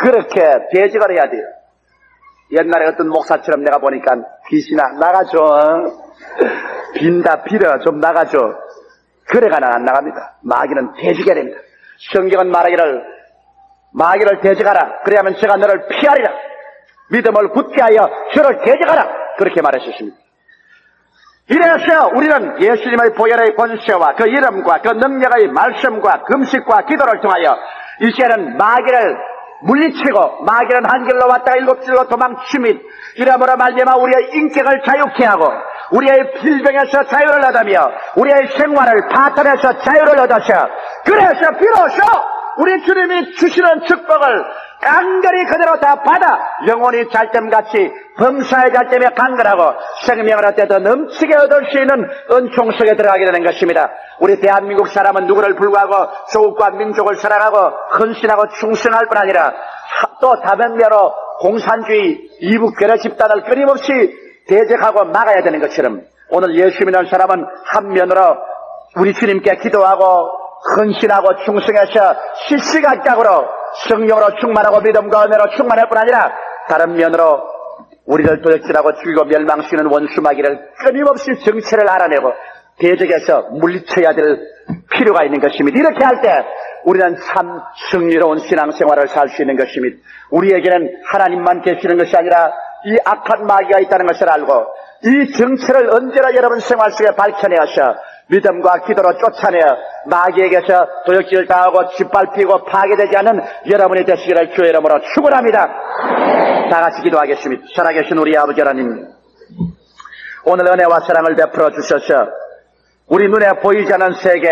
Speaker 2: 그렇게 대적을 해야 돼요. 옛날에 어떤 목사처럼 내가 보니까 귀신아 나가줘 빈다 빌어 좀 나가줘 그래가 안 나갑니다. 마귀는 대적해야 됩니다. 성경은 말하기를 마귀를 대적하라. 그래야만 제가 너를 피하리라. 믿음을 굳게 하여 저를 대적하라. 그렇게 말하셨습니다. 이래서 우리는 예수님의 보혈의 권세와 그 이름과 그 능력의 말씀과 금식과 기도를 통하여 이제는 마귀를 물리치고 마귀는 한 길로 왔다가 일곱 길로 도망치며 이러므로 말미암아 우리의 인격을 자유케 하고 우리의 질병에서 자유를 얻으며 우리의 생활을 파탄에서 자유를 얻어서 그래서 비로소 우리 주님이 주시는 축복을 깡그리 그대로 다 받아 영혼이 잘됨같이 범사의 잘됨에 강건하고 생명을 얻되 더 넘치게 얻을 수 있는 은총 속에 들어가게 되는 것입니다. 우리 대한민국 사람은 누구를 불구하고 조국과 민족을 사랑하고 헌신하고 충성할 뿐 아니라 또 다변면으로 공산주의 이북 괴뢰 집단을 끊임없이 대적하고 막아야 되는 것처럼 오늘 예수 믿는 사람은 한 면으로 우리 주님께 기도하고 헌신하고 충성해서 실시간적으로 성령으로 충만하고 믿음과 은혜로 충만할 뿐 아니라 다른 면으로 우리를 도적질하고 죽이고 멸망시키는 원수 마귀를 끊임없이 정체를 알아내고 대적해서 물리쳐야 될 필요가 있는 것입니다. 이렇게 할 때 우리는 참 승리로운 신앙생활을 살 수 있는 것입니다. 우리에게는 하나님만 계시는 것이 아니라 이 악한 마귀가 있다는 것을 알고 이 정체를 언제나 여러분 생활 속에 밝혀내어서 믿음과 기도로 쫓아내어 마귀에게서 도적질을 당하고 짓밟히고 파괴되지 않는 여러분이 되시기를 주의 이름으로 축원합니다. 다 같이 기도하겠습니다. 살아계신 우리 아버지 하나님, 오늘 은혜와 사랑을 베풀어 주셔서 우리 눈에 보이지 않는 세계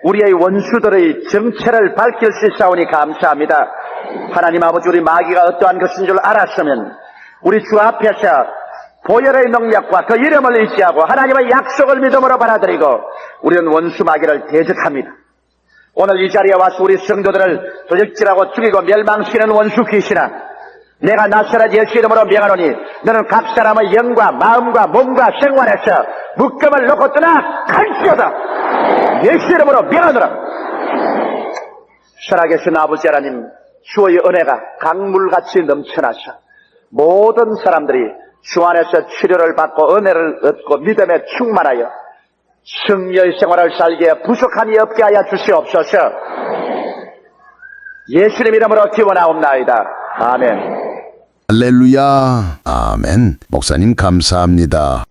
Speaker 2: 우리의 원수들의 정체를 밝힐 수 있사오니 감사합니다. 하나님 아버지, 우리 마귀가 어떠한 것인 줄 알았으면 우리 주 앞에서 보혈의 능력과 그 이름을 의지하고 하나님의 약속을 믿음으로 받아들이고 우리는 원수 마귀를 대적합니다. 오늘 이 자리에 와서 우리 성도들을 도적질하고 죽이고 멸망시키는 원수 귀신아, 내가 나사렛 예수 이름으로 명하노니 너는 각 사람의 영과 마음과 몸과 생활에서 묶음을 놓고 떠나 갈지어다. 예수 이름으로 명하노라. 살아계신 아버지 하나님, 주의 은혜가 강물같이 넘쳐나셔 모든 사람들이 주 안에서 치료를 받고 은혜를 얻고 믿음에 충만하여 승리의 생활을 살기에 부족함이 없게 하여 주시옵소서. 예수님 이름으로 기원하옵나이다. 아멘.
Speaker 3: 할렐루야. 아멘. 목사님 감사합니다.